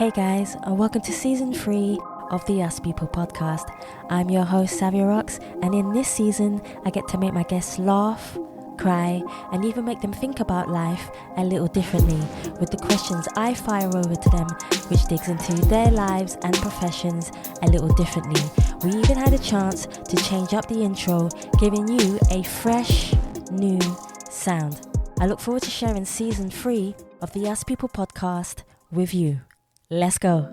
Hey guys, and welcome to season 3 of the Us People podcast. I'm your host Savia, and in this season, I get to make my guests laugh, cry, and even make them think about life a little differently with the questions I fire over to them, which digs into their lives and professions a little differently. We even had a chance to change up the intro, giving you a fresh, new sound. I look forward to sharing season 3 of the Us People podcast with you. Let's go.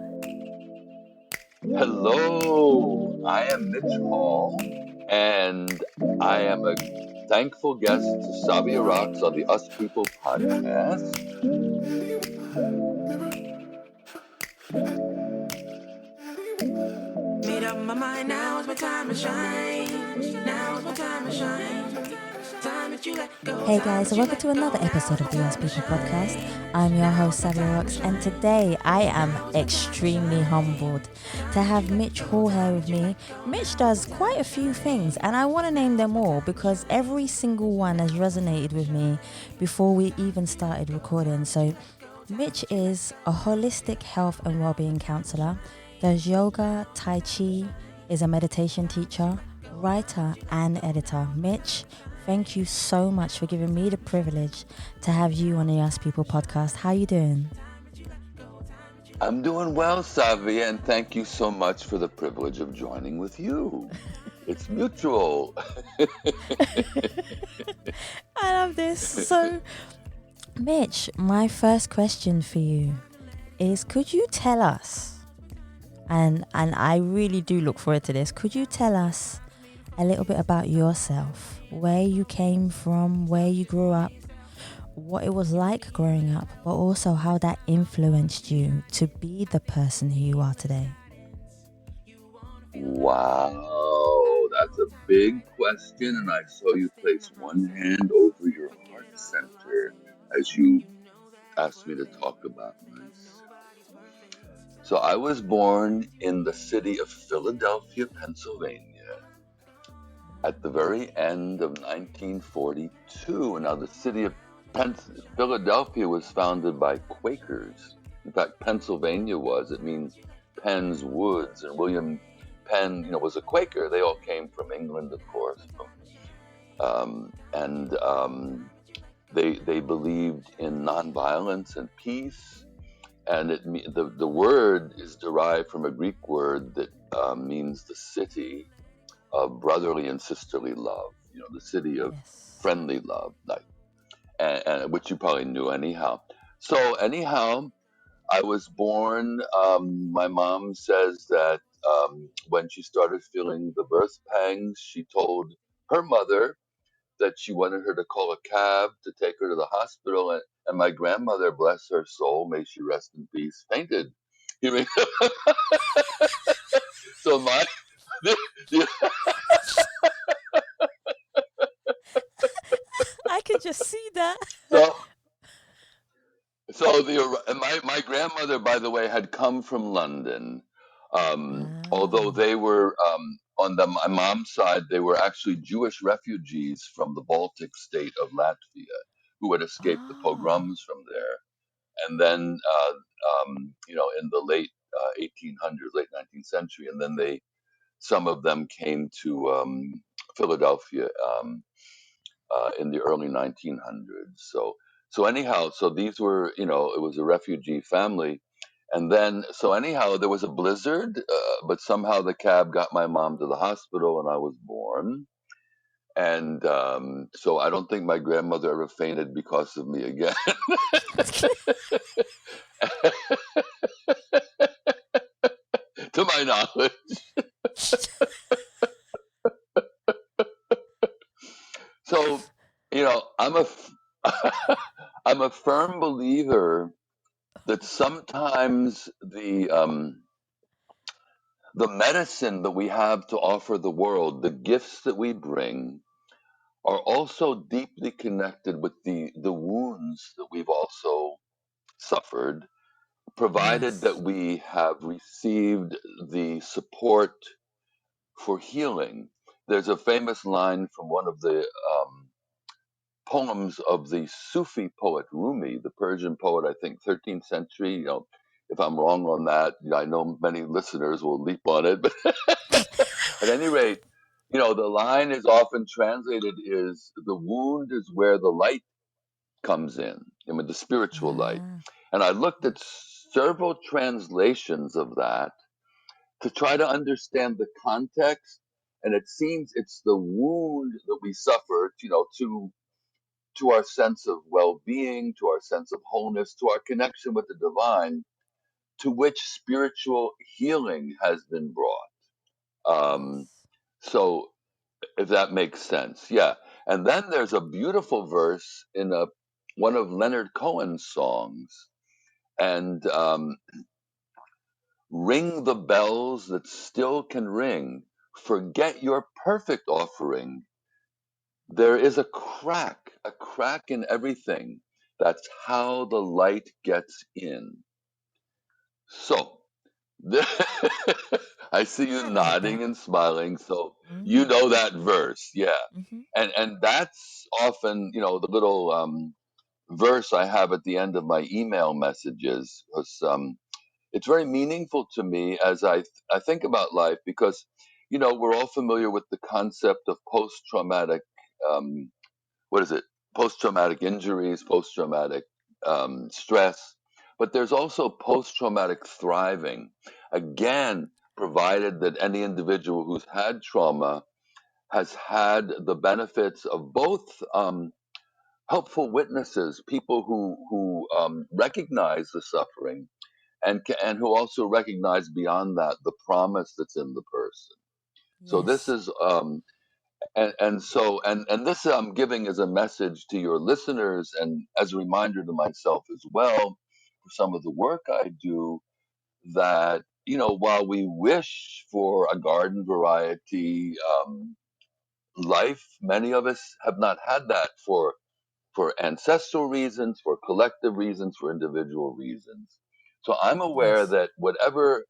Hello, I am Mitch Hall, and I am a thankful guest to Savia Rocks on the Us People podcast. Made up my mind, now's my time to shine. Now's my time to shine. Time that you let go. Hey guys, and welcome to another episode of the Us People podcast. I'm your host Savia, and today I am extremely humbled to have Mitch Hall here with me. Mitch does quite a few things, and I want to name them all because every single one has resonated with me before we even started recording. So Mitch is a holistic health and well-being counselor, does yoga, Tai Chi, is a meditation teacher, writer and editor. Mitch, thank you so much for giving me the privilege to have you on the Us People podcast. How you doing? I'm doing well, Savia, and thank you so much for the privilege of joining with you. It's mutual. I love this. So, Mitch, my first question for you is, could you tell us, and I really do look forward to this, could you tell us a little bit about yourself, where you came from, where you grew up, what it was like growing up, but also how that influenced you to be the person who you are today? Wow, that's a big question, and I saw you place one hand over your heart center as you asked me to talk about myself. So I was born in the city of Philadelphia, Pennsylvania, at the very end of 1942. Now, the city of Philadelphia was founded by Quakers. In fact, Pennsylvania was. It means Penn's Woods, and William Penn, was a Quaker. They all came from England, of course, and they believed in nonviolence and peace. And the word is derived from a Greek word that means the city of brotherly and sisterly love. The city of Yes. friendly love, and which you probably knew anyhow. So anyhow, I was born. My mom says that when she started feeling the birth pangs, she told her mother that she wanted her to call a cab to take her to the hospital, and my grandmother, bless her soul, may she rest in peace, fainted. You mean, so my I could just see that. so my grandmother, by the way, had come from London. Although Ah. they were on my mom's side, they were actually Jewish refugees from the Baltic state of Latvia who had escaped the Ah. pogroms from there. And then in the late 1800s, late 19th century, and then some of them came to Philadelphia in the early 1900s. So anyhow, so these were, it was a refugee family. And then, so anyhow, there was a blizzard, but somehow the cab got my mom to the hospital and I was born. And so I don't think my grandmother ever fainted because of me again. To my knowledge. So, I'm a firm believer that sometimes the medicine that we have to offer the world, the gifts that we bring, are also deeply connected with the wounds that we've also suffered, provided that Yes. we have received the support for healing. There's a famous line from one of the poems of the Sufi poet Rumi, the Persian poet, I think 13th century. If I'm wrong on that, I know many listeners will leap on it. But at any rate, the line is often translated is the wound is where the light comes in. I mean, the spiritual light. Ah, And I looked at yes. several translations of that to try to understand the context. And it seems it's the wound that we suffered, to our sense of well-being, to our sense of wholeness, to our connection with the divine, to which spiritual healing has been brought. Um, Yes. so, if that makes sense, yeah. And then there's a beautiful verse in one of Leonard Cohen's songs, and ring the bells that still can ring. Forget your perfect offering. There is a crack in everything. That's how the light gets in. So, I see you I like nodding that. and smiling. So you Mm. know that verse, yeah. Mm-hmm. And that's often, the little verse I have at the end of my email messages. Was It's very meaningful to me as I think about life because, we're all familiar with the concept of post traumatic. Um, what is it? Post traumatic injuries, post traumatic stress, but there's also post traumatic thriving. Again, provided that any individual who's had trauma has had the benefits of both helpful witnesses, people who recognize the suffering and who also recognize beyond that the promise that's in the person. So this Yes. is and this I'm giving as a message to your listeners and as a reminder to myself as well for some of the work I do that while we wish for a garden variety life, many of us have not had that for ancestral reasons, for collective reasons, for individual reasons. So I'm aware Yes. that whatever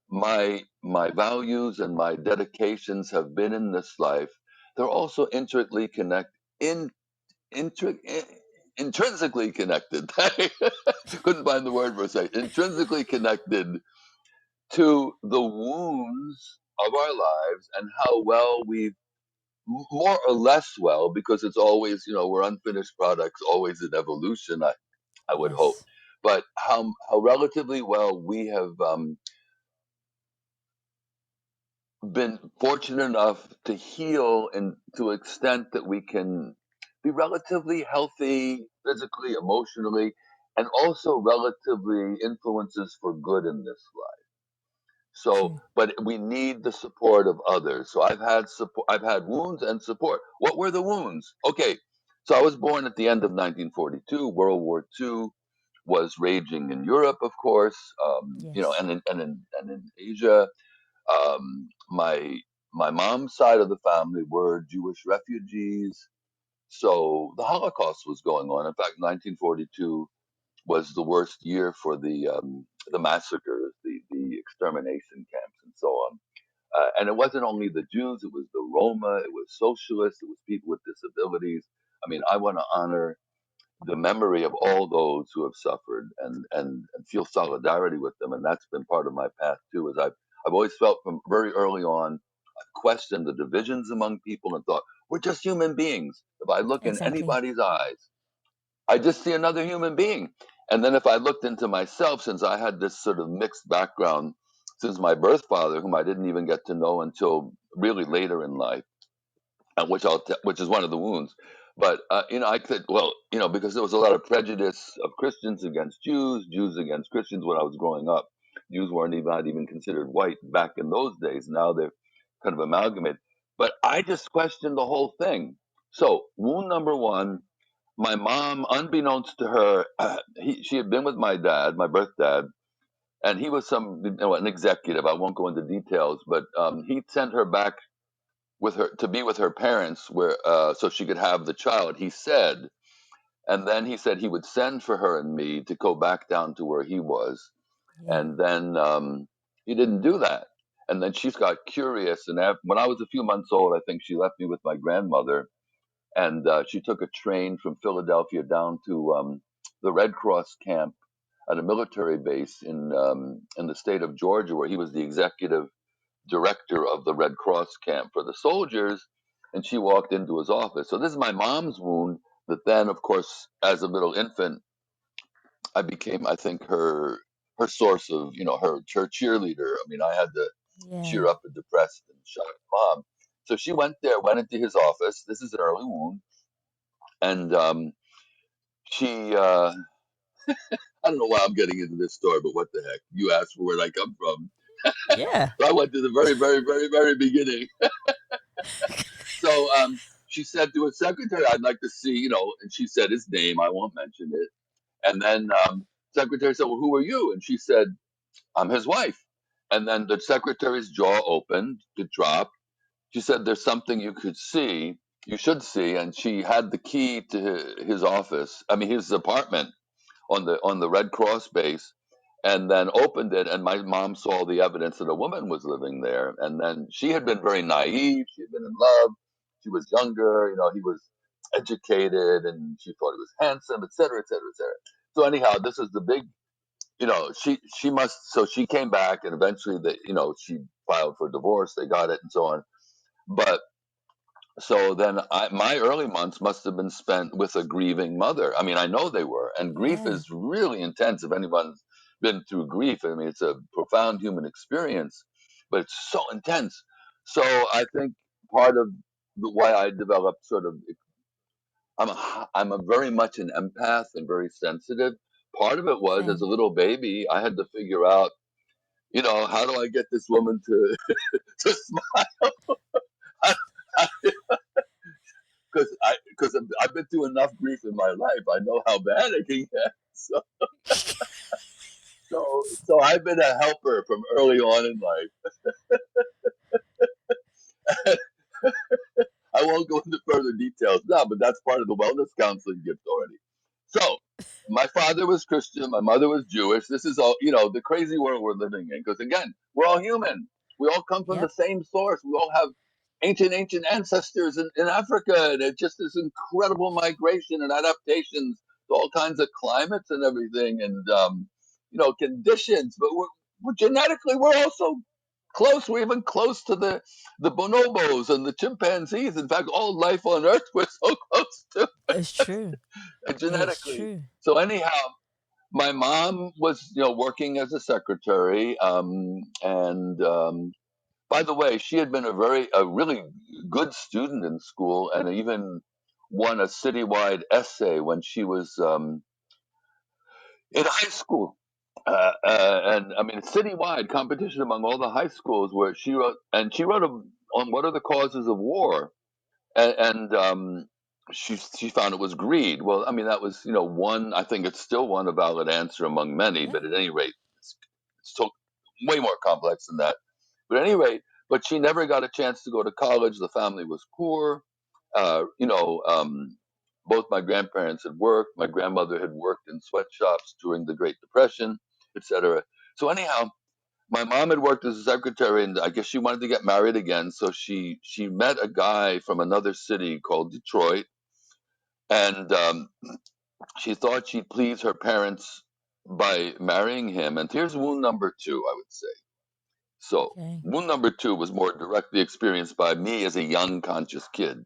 my values and my dedications have been in this life, they're also intricately in, intri, intrinsically connected. Couldn't find the word for a second. Intrinsically connected to the wounds of our lives and how well we've more or less well, because it's always, we're unfinished products, always in evolution, I would hope. Yes. But how relatively well we have been fortunate enough to heal and to an extent that we can be relatively healthy physically, emotionally, and also relatively influences for good in this life. So, True. but we need the support of others. So I've had support, I've had wounds and support. What were the wounds? Okay, so I was born at the end of 1942. World War II was raging in Europe, of course, Yes. and in Asia. My mom's side of the family were Jewish refugees, so the Holocaust was going on. In fact, 1942 was the worst year for the massacres, the extermination camps, and so on. And it wasn't only the Jews; it was the Roma, it was socialists, it was people with disabilities. I mean, I want to honor the memory of all those who have suffered and feel solidarity with them. And that's been part of my path too, is I've always felt from very early on, I've questioned the divisions among people and thought, we're just human beings. If I look in Exactly. anybody's eyes, I just see another human being. And then if I looked into myself, since I had this sort of mixed background, since my birth father, whom I didn't even get to know until really later in life, which is one of the wounds. But I could, well, because there was a lot of prejudice of Christians against Jews, Jews against Christians when I was growing up. Jews weren't even not even considered white back in those days. Now they're kind of amalgamated. But I just questioned the whole thing. So wound number one, my mom, unbeknownst to her, she had been with my dad, my birth dad, and he was an executive. I won't go into details, but he sent her back with her to be with her parents where so she could have the child, he said. And then he said he would send for her and me to go back down to where he was. Yeah. And then he didn't do that. And then she's got curious, and when I was a few months old, I think she left me with my grandmother, and she took a train from Philadelphia down to the Red Cross camp. at a military base in the state of Georgia, where he was the executive director of the Red Cross camp for the soldiers. And she walked into his office. So this is my mom's wound. That then, of course, as a little infant, I became, I think, her source of, her cheerleader. I mean, I had to cheer Yeah. up a depressed and shocked mom. So she went there, went into his office. This is an early wound, and she. I don't know why I'm getting into this story, but what the heck? You asked for where I come from. Yeah. So I went to the very, very, very, very beginning. So she said to her secretary, "I'd like to see, and she said his name. I won't mention it. And then secretary said, "Well, who are you?" And she said, "I'm his wife." And then the secretary's jaw opened to drop. She said, "There's something you could see, you should see." And she had the key to his office, I mean, his apartment on the Red Cross base, and then opened it. And my mom saw the evidence that a woman was living there. And then she had been very naive. She had been in love. She was younger. He was educated, and she thought he was handsome, et cetera, et cetera, et cetera. So anyhow, this is the big, she must. So she came back, and eventually, she filed for divorce. They got it, and so on. But so then my early months must have been spent with a grieving mother. I mean, I know they were. And grief Yeah. is really intense. If anyone's been through grief, I mean, it's a profound human experience, but it's so intense. So I think part of why I developed sort of, I'm a very much an empath and very sensitive. Part of it was as a Same. little baby, I had to figure out, how do I get this woman to, to smile? Because I've been through enough grief in my life. I know how bad it can get. So I've been a helper from early on in life. I won't go into further details now, but that's part of the wellness counseling gift already. So my father was Christian, my mother was Jewish. This is all, the crazy world we're living in. Because again, we're all human. We all come from the Yep. same source. We all have ancient ancestors in Africa, and it just is incredible migration and adaptations to all kinds of climates and everything, and conditions. But we're genetically, we're also close. We're even close to the bonobos and the chimpanzees. In fact, all life on Earth we're so close to It's true. It's genetically. true. So anyhow, my mom was working as a secretary, and by the way, she had been a really good student in school, and even won a citywide essay when she was in high school. And I mean, a citywide competition among all the high schools where she wrote on what are the causes of war, and she found it was greed. Well, I mean, that was one. I think it's still one a valid answer among many, Yeah. but at any rate, it's so way more complex than that. But at any rate, but she never got a chance to go to college. The family was poor. Uh, you know, um, Both my grandparents had worked. My grandmother had worked in sweatshops during the Great Depression, etc. So anyhow, my mom had worked as a secretary, and I guess she wanted to get married again. So she met a guy from another city called Detroit, and she thought she'd please her parents by marrying him. And here's wound number two, I would say. So Okay. wound number two was more directly experienced by me as a young conscious kid.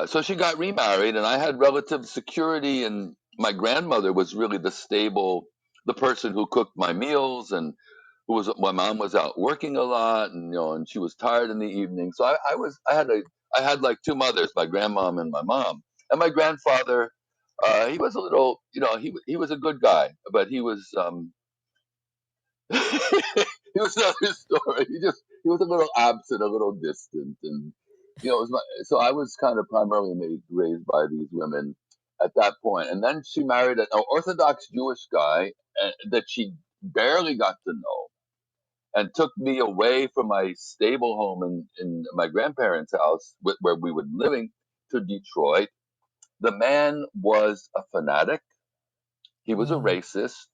So she got remarried, and I had relative security, and my grandmother was really the person who cooked my meals, and my mom was out working a lot, and and she was tired in the evening. So I had like two mothers, my grandmom and my mom, and my grandfather. He was a little, he was a good guy, but he was he was another story. He was a little absent, a little distant, and so I was kind of primarily raised by these women at that point. And then she married an Orthodox Jewish guy that she barely got to know, and took me away from my stable home in my grandparents' house where we were living to Detroit. The man was a fanatic. He was a Whoa. racist.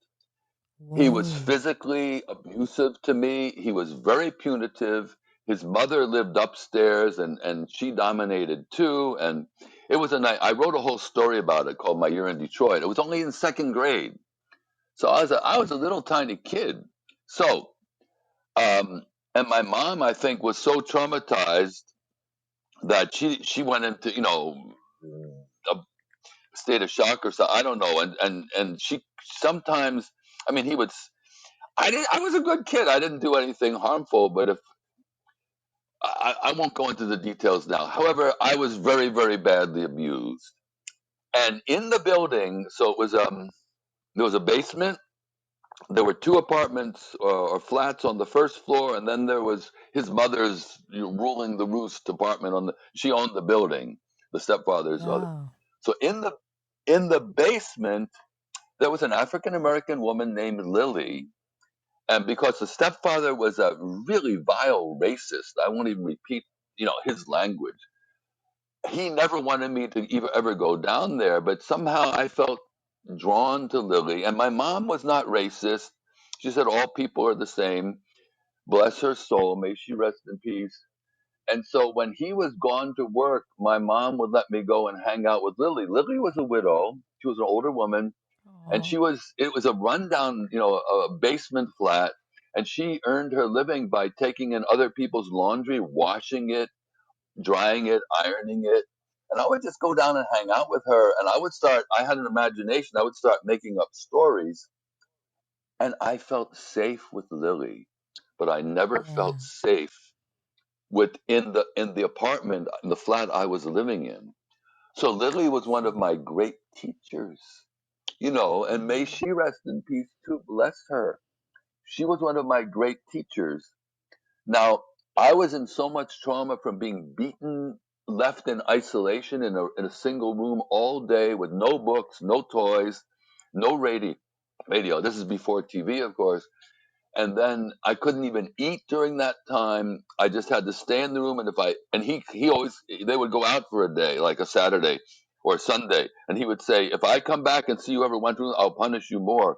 He was Whoa. physically abusive to me. He was very punitive. His mother lived upstairs, and she dominated too. And it was a night. I wrote a whole story about it called My Year in Detroit. It was only in second grade. So I was a little tiny kid. So um, and my mom, I think, was so traumatized that she went into a state of shock or so. I don't know. And she sometimes, I mean, he would. I was a good kid. I didn't do anything harmful, but if I won't go into the details now. However, I was very, very badly abused. And in the building, so it was there was a basement. There were two apartments or flats on the first floor, and then there was his mother's ruling the roost apartment on the. She owned the building, the stepfather's mother. Oh. So in the basement, there was an African American woman named Lilly, and because the stepfather was a really vile racist, I won't even repeat his language. He never wanted me to even ever go down there, but somehow I felt drawn to Lily. And my mom was not racist. She said all people are the same. Bless her soul, may she rest in peace. And so when he was gone to work, my mom would let me go and hang out with Lily. Lily was a widow. She was an older woman, and Oh. it was a rundown, a basement flat, and she earned her living by taking in other people's laundry, washing it, drying it, ironing it. And I would just go down and hang out with her. And I had an imagination. I would start making up stories. And I felt safe with Lily, but I never Yeah. felt safe in the apartment, in the flat I was living in. So Lily was one of See. my great teachers, and may Mm. she rest in peace too. Bless her. She was one of my great teachers. Now, I was in so much trauma from being beaten, left in isolation in a single room all day with no books, no toys, no radio. This is before TV, of course. And then I couldn't even eat during that time. I just had to stay in the room. And he always, they would go out for a day, like a Saturday or Sunday. And he would say, if I come back and see you ever went through, I'll punish you more.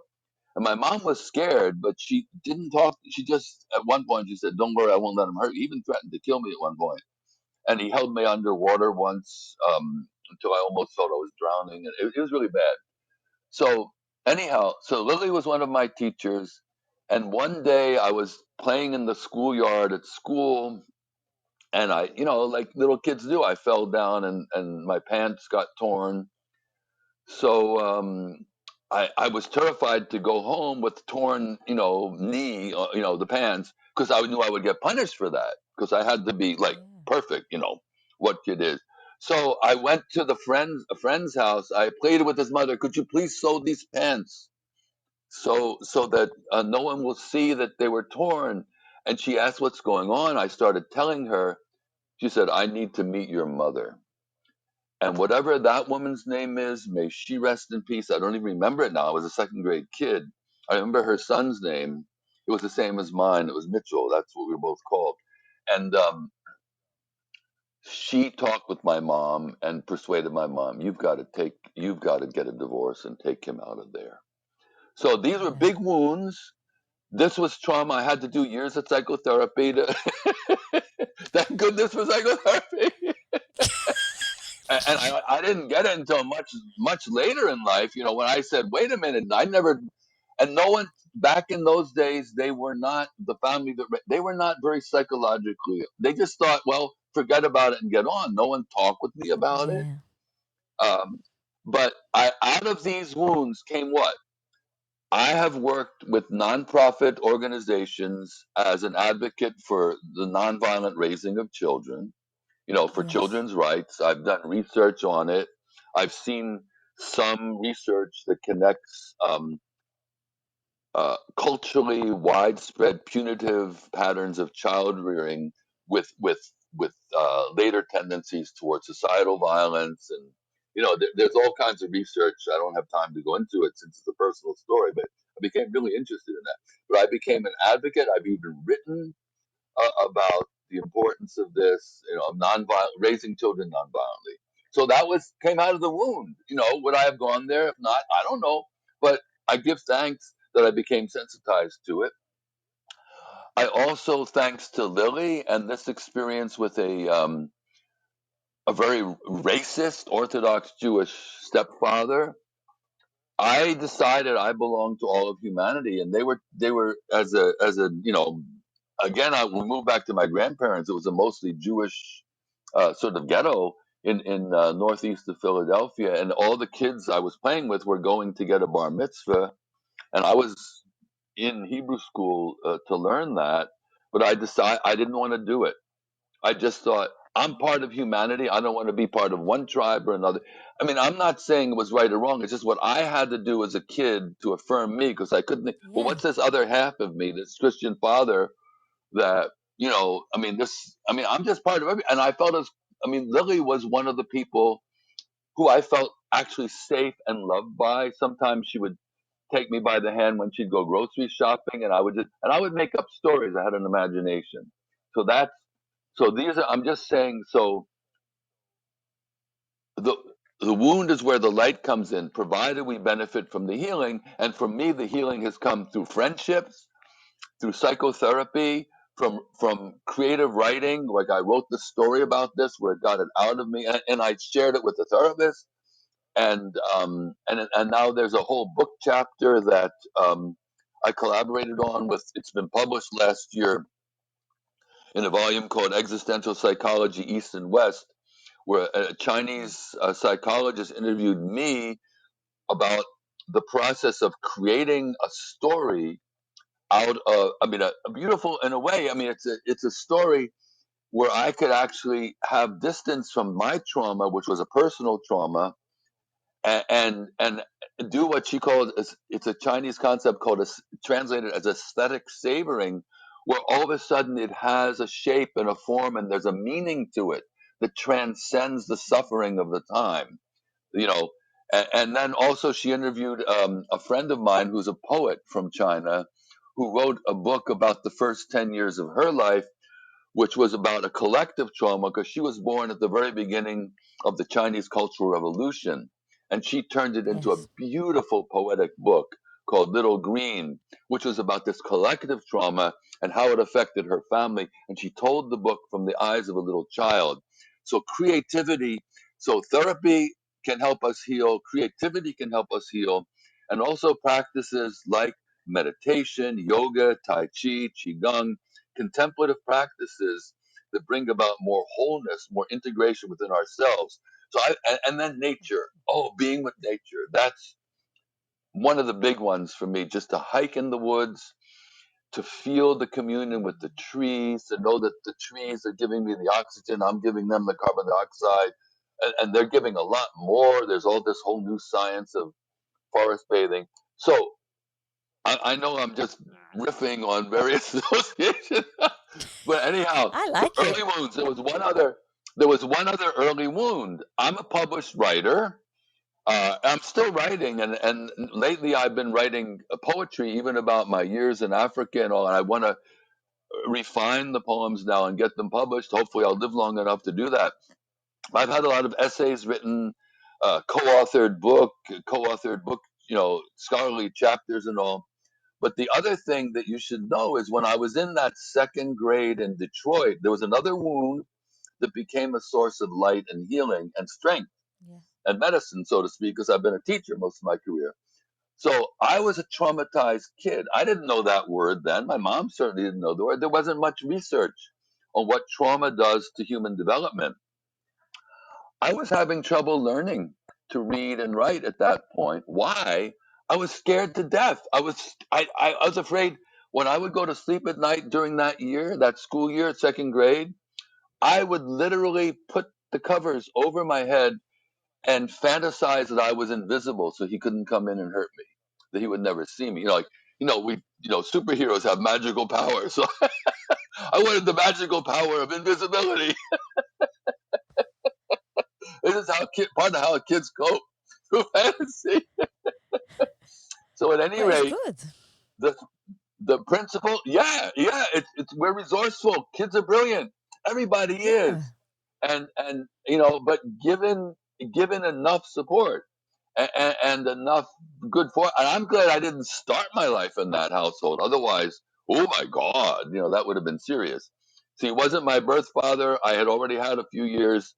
And my mom was scared, but she didn't talk. She just, at one point, she said, "Don't worry, I won't let him hurt you." He even threatened to kill me at one point. And he held me underwater once until I almost felt I was drowning. And it was really bad. So, anyhow, so Lily was one of my teachers. And one day I was playing in the schoolyard at school. And like little kids do, I fell down and my pants got torn. So I was terrified to go home with torn, knee, the pants, because I knew I would get punished for that because I had to be like Yeah. perfect, what kid is. So I went to a friend's house. I pleaded with his mother, "Could you please sew these pants so that no one will see that they were torn?" And she asked what's going on. I started telling her. She said, "I need to meet your mother." And whatever that woman's name is, may she rest in peace. I don't even remember it now. I was a second grade kid. I remember her son's name. It was the same as mine. It was Mitchell. That's what we were both called. And she talked with my mom and persuaded my mom, you've got to get a divorce and take him out of there. So these were Yeah. big wounds. This was trauma. I had to do years of psychotherapy. Thank goodness for psychotherapy. And I didn't get it until much later in life. When I said, "Wait a minute," I never, and no one back in those days, they were not the family that they were not very psychologically. They just thought, well, forget about it and get on. No one talked with me about it. Yeah. Um, but out of these wounds came what? I have worked with nonprofit organizations as an advocate for the nonviolent raising of children, for Yes. children's rights. I've done research on it. I've seen some research that connects culturally widespread punitive patterns of child rearing with later tendencies towards societal violence, and there's all kinds of research. I don't have time to go into it since it's a personal story, but I became really interested in that. But I became an advocate. I've even written about the importance of this, of nonviolent raising children nonviolently. So that was came out of the wound. Would I have gone there? If not, I don't know. But I give thanks that I became sensitized to it. I also, thanks to Lily and this experience with a very racist Orthodox Jewish stepfather, I decided I belonged to all of humanity, and they were as a again, I we moved back to my grandparents. It was a mostly Jewish sort of ghetto in northeast of Philadelphia, and all the kids I was playing with were going to get a bar mitzvah, and I was in Hebrew school to learn that, but I decided I didn't want to do it. I just thought I'm part of humanity. I don't want to be part of one tribe or another. I mean, I'm not saying it was right or wrong. It's just what I had to do as a kid to affirm me because I couldn't think, well, Yeah. what's this other half of me, this Christian father that, I mean, I'm just part of every, and I felt as, I mean, Lily was one of the people who I felt actually safe and loved by. Sometimes she would take me by the hand when she'd go grocery shopping, and I would make up stories. I had an imagination. So that's so these are I'm just saying so the the wound is where the light comes in, provided we benefit from the healing. And for me, the healing has come through friendships, through psychotherapy, from creative writing. Like I wrote the story about this where it got it out of me, and I shared it with the therapist. And now there's a whole book chapter that I collaborated on with. It's been published last year in a volume called Existential Psychology East and West, where a Chinese psychologist interviewed me about the process of creating a story out of, I mean, a beautiful in a way. I mean, it's a story where I could actually have distance from my trauma, which was a personal trauma, and do what she called it's a Chinese concept called translated as aesthetic savoring, where all of a sudden it has a shape and a form and there's a meaning to it that transcends the suffering of the time, you know. And then also she interviewed a friend of mine who's a poet from China who wrote a book about the first 10 years of her life, which was about a collective trauma because she was born at the very beginning of the Chinese Cultural Revolution. And she turned it into a Yes. beautiful poetic book called Little Green, which was about this collective trauma and how it affected her family. And she told the book from the eyes of a little child. So, creativity, so therapy can help us heal, creativity can help us heal, and also practices like meditation, yoga, Tai Chi, Qigong, contemplative practices that bring about more wholeness, more integration within ourselves. So and then nature. Oh, being with nature. That's one of the big ones for me. Just to hike in the woods, to feel the communion with the trees, to know that the trees are giving me the oxygen, I'm giving them the carbon dioxide, and they're giving a lot more. There's all this whole new science of forest bathing. So I know I'm just riffing on various associations. But anyhow, I so like early it. wounds. There was one other early wound. I'm a published writer. I'm still writing, and lately I've been writing poetry, even about my years in Africa and all. And I want to refine the poems now and get them published. Hopefully, I'll live long enough to do that. I've had a lot of essays written, co-authored book, scholarly chapters and all. But the other thing that you should know is when I was in that second grade in Detroit, there was another wound that became a source of light and healing and strength Yeah. and medicine, so to speak, because I've been a teacher most of my career. So I was a traumatized kid. I didn't know that word then. My mom certainly didn't know the word. There wasn't much research on what trauma does to human development. I was having trouble learning to read and write at that point. Why? I was scared to death. I was afraid when I would go to sleep at night during that year, that school year, second grade, I would literally put the covers over my head and fantasize that I was invisible so he couldn't come in and hurt me, that he would never see me. Superheroes have magical powers. So I wanted the magical power of invisibility. This is part of how kids cope through fantasy. So at any But it's rate, good. the the principle, yeah, yeah, it's we're resourceful. Kids are brilliant. Everybody Yeah. is, and but given enough support and enough good for, and I'm glad I didn't start my life in that household. Otherwise, oh my God, that would have been serious. See, he wasn't my birth father. I had already had a few years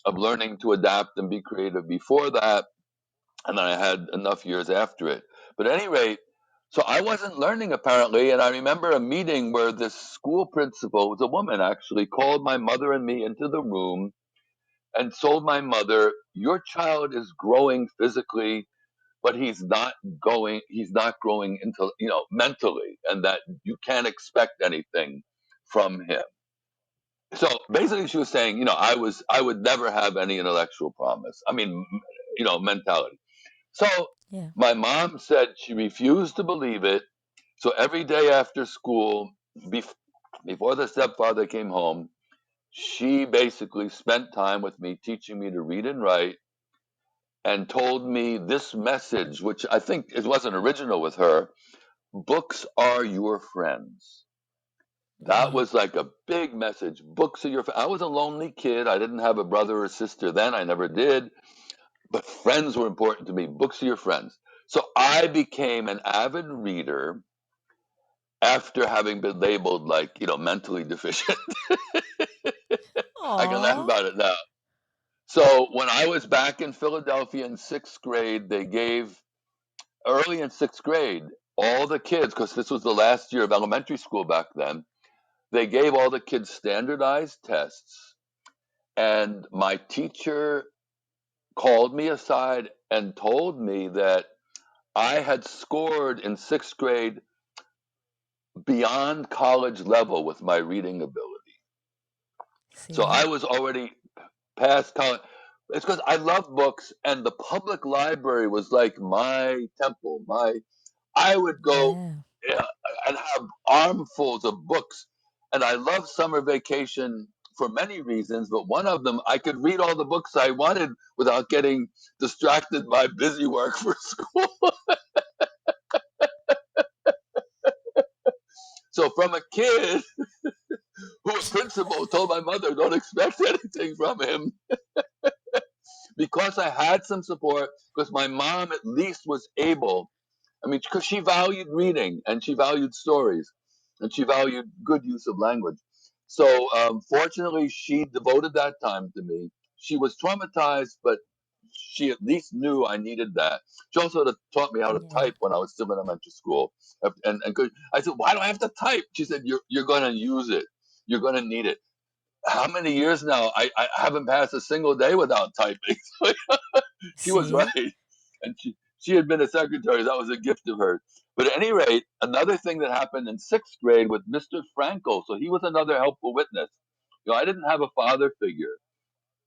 of learning to adapt and be creative before that. and then I had enough years after it. But at any rate, so I wasn't learning apparently, and I remember a meeting where this school principal, was a woman actually, called my mother and me into the room and told my mother, "Your child is growing physically, but he's not growing into, mentally, and that you can't expect anything from him." So basically, she was saying, I would never have any intellectual promise. I mean, mentality. So Yeah. my mom said she refused to believe it. So every day after school, bef- before the stepfather came home, she basically spent time with me, teaching me to read and write, and told me this message, which I think it wasn't original with her: books are your friends. That Yeah. was like a big message. Books are your. I was a lonely kid. I didn't have a brother or sister then. I never did. But friends were important to me. Books are your friends. So I became an avid reader after having been labeled like, mentally deficient. I can laugh Aw. about it now. So when I was back in Philadelphia in sixth grade, they gave, early in sixth grade, all the kids, because this was the last year of elementary school back then, they gave all the kids standardized tests. And my teacher called me aside and told me that I had scored in sixth grade beyond college level with my reading ability. So See? I was already past college. It's because I love books, and the public library was like my temple. I would go, Yeah. yeah, and have armfuls of books. And I love summer vacation for many reasons, but one of them, I could read all the books I wanted without getting distracted by busy work for school. So from a kid who a principal told my mother don't expect anything from him, because I had some support, because my mom at least was able, I mean, because she valued reading and she valued stories and she valued good use of language. So fortunately, she devoted that time to me. She was traumatized, but she at least knew I needed that. She also taught me how to Yeah. type when I was still in elementary school. I said, "Why do I have to type?" She said, "You're going to use it. You're going to need it." How many years now? I haven't passed a single day without typing. She was right. See? And she had been a secretary. That was a gift of hers. But at any rate, another thing that happened in sixth grade with Mr. Frankel, so he was another helpful witness. I didn't have a father figure.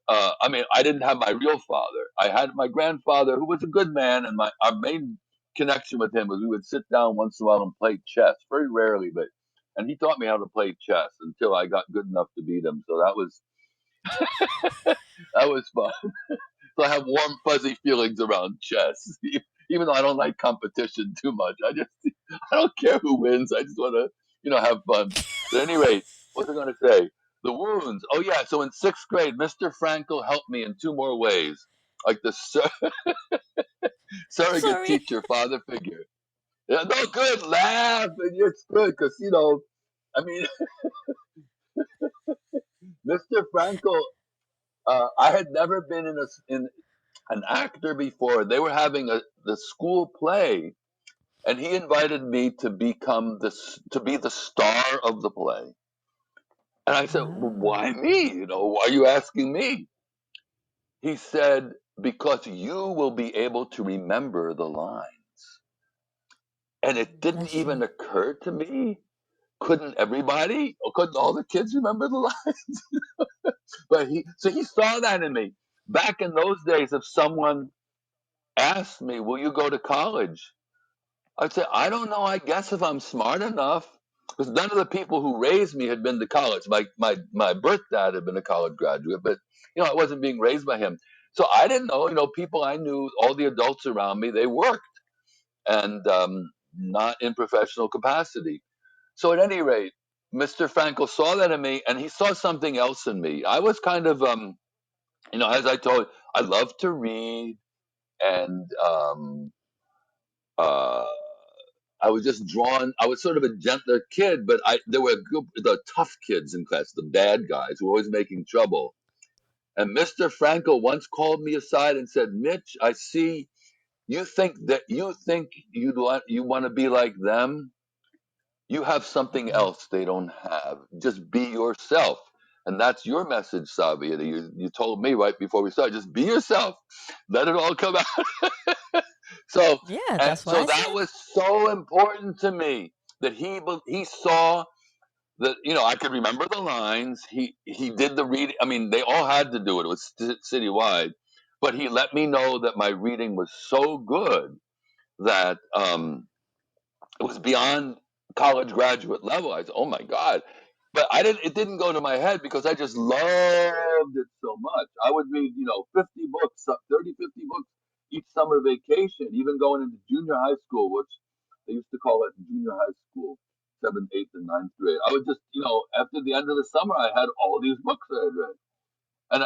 I mean, I didn't have my real father. I had my grandfather, who was a good man, and our main connection with him was we would sit down once in a while and play chess, very rarely, but and he taught me how to play chess until I got good enough to beat him. So that was fun. So I have warm, fuzzy feelings around chess, even though I don't like competition too much. I don't care who wins. I just want to, have fun. But at any rate, what was I going to say? The wounds. Oh yeah. So in sixth grade, Mr. Frankel helped me in two more ways, like the surrogate Sorry. teacher, father figure. Yeah, no, good. Laugh, and it's good because I mean, Mr. Frankel. I had never been in an actor before. They were having the school play, and he invited me to be the star of the play. And I said, well, Oh. "Why me? Why are you asking me?" He said, "Because you will be able to remember the lines." And it didn't Bless you. even occur to me. Couldn't everybody? Or couldn't all the kids remember the lines? So he saw that in me. Back in those days, if someone asked me, "Will you go to college?" I'd say, "I don't know. I guess if I'm smart enough." Because none of the people who raised me had been to college. My birth dad had been a college graduate, but I wasn't being raised by him. So I didn't know. People I knew, all the adults around me, they worked, and not in professional capacity. So at any rate, Mr. Frankel saw that in me, and he saw something else in me. I was kind of, as I told you, I love to read, and uh, I was just drawn. I was sort of a gentler kid, but there were a group, the tough kids in class, the bad guys who were always making trouble. And Mr. Frankel once called me aside and said, "Mitch, I see you want to be like them. You have something Mm-mm. else they don't have. Just be yourself. And that's your message, Savia, that you told me right before we started. Just be yourself. Let it all come out. So Yeah, and that's what so I that said. was so important to me that he saw that, I could remember the lines. He did the reading. I mean, they all had to do it. It was citywide, but he let me know that my reading was so good that it was beyond college graduate level. I said, "Oh my god!" But I didn't. It didn't go to my head because I just loved it so much. I would read, 50 books, 30, 50 books each summer vacation. Even going into junior high school, which they used to call it junior high school, seventh, eighth, and ninth grade. I would just, after the end of the summer, I had all these books I had read, and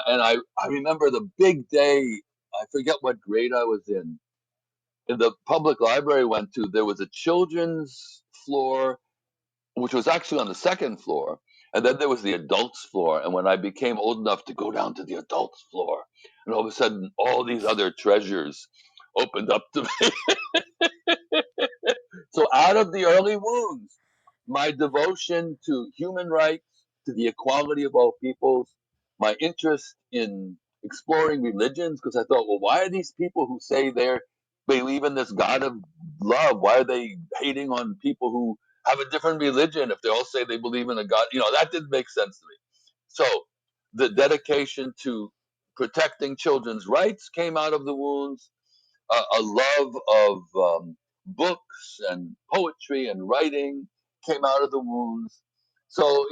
I remember the big day. I forget what grade I was in the public library I went to, there was a children's floor, which was actually on the second floor, and then there was the adults floor. And when I became old enough to go down to the adults floor, and all of a sudden, all these other treasures opened up to me. So out of the early wounds, my devotion to human rights, to the equality of all peoples, my interest in exploring religions, because I thought, well, why are these people who say they believe in this God of love, why are they hating on people who have a different religion if they all say they believe in a God? That didn't make sense to me. So the dedication to protecting children's rights came out of the wounds, a love of books and poetry and writing came out of the wounds. So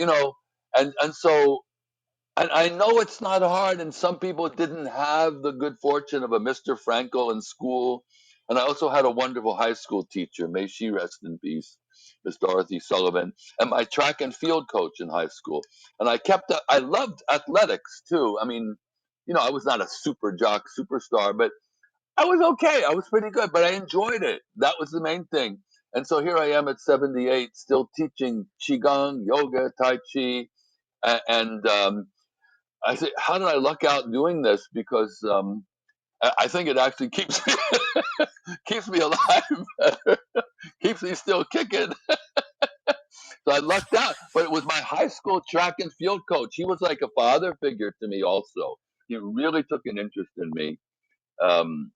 and I know it's not hard, and some people didn't have the good fortune of a Mr. Frankel in school. And I also had a wonderful high school teacher, may she rest in peace, Miss Dorothy Sullivan, and my track and field coach in high school. And I loved athletics too. I mean, I was not a super jock, superstar, but I was okay. I was pretty good, but I enjoyed it. That was the main thing. And so here I am at 78, still teaching qigong, yoga, tai chi, and I said, "How did I luck out doing this?" Because I think it actually keeps me keeps me alive, keeps me still kicking. So I lucked out. But it was my high school track and field coach. He was like a father figure to me. Also, he really took an interest in me. Um,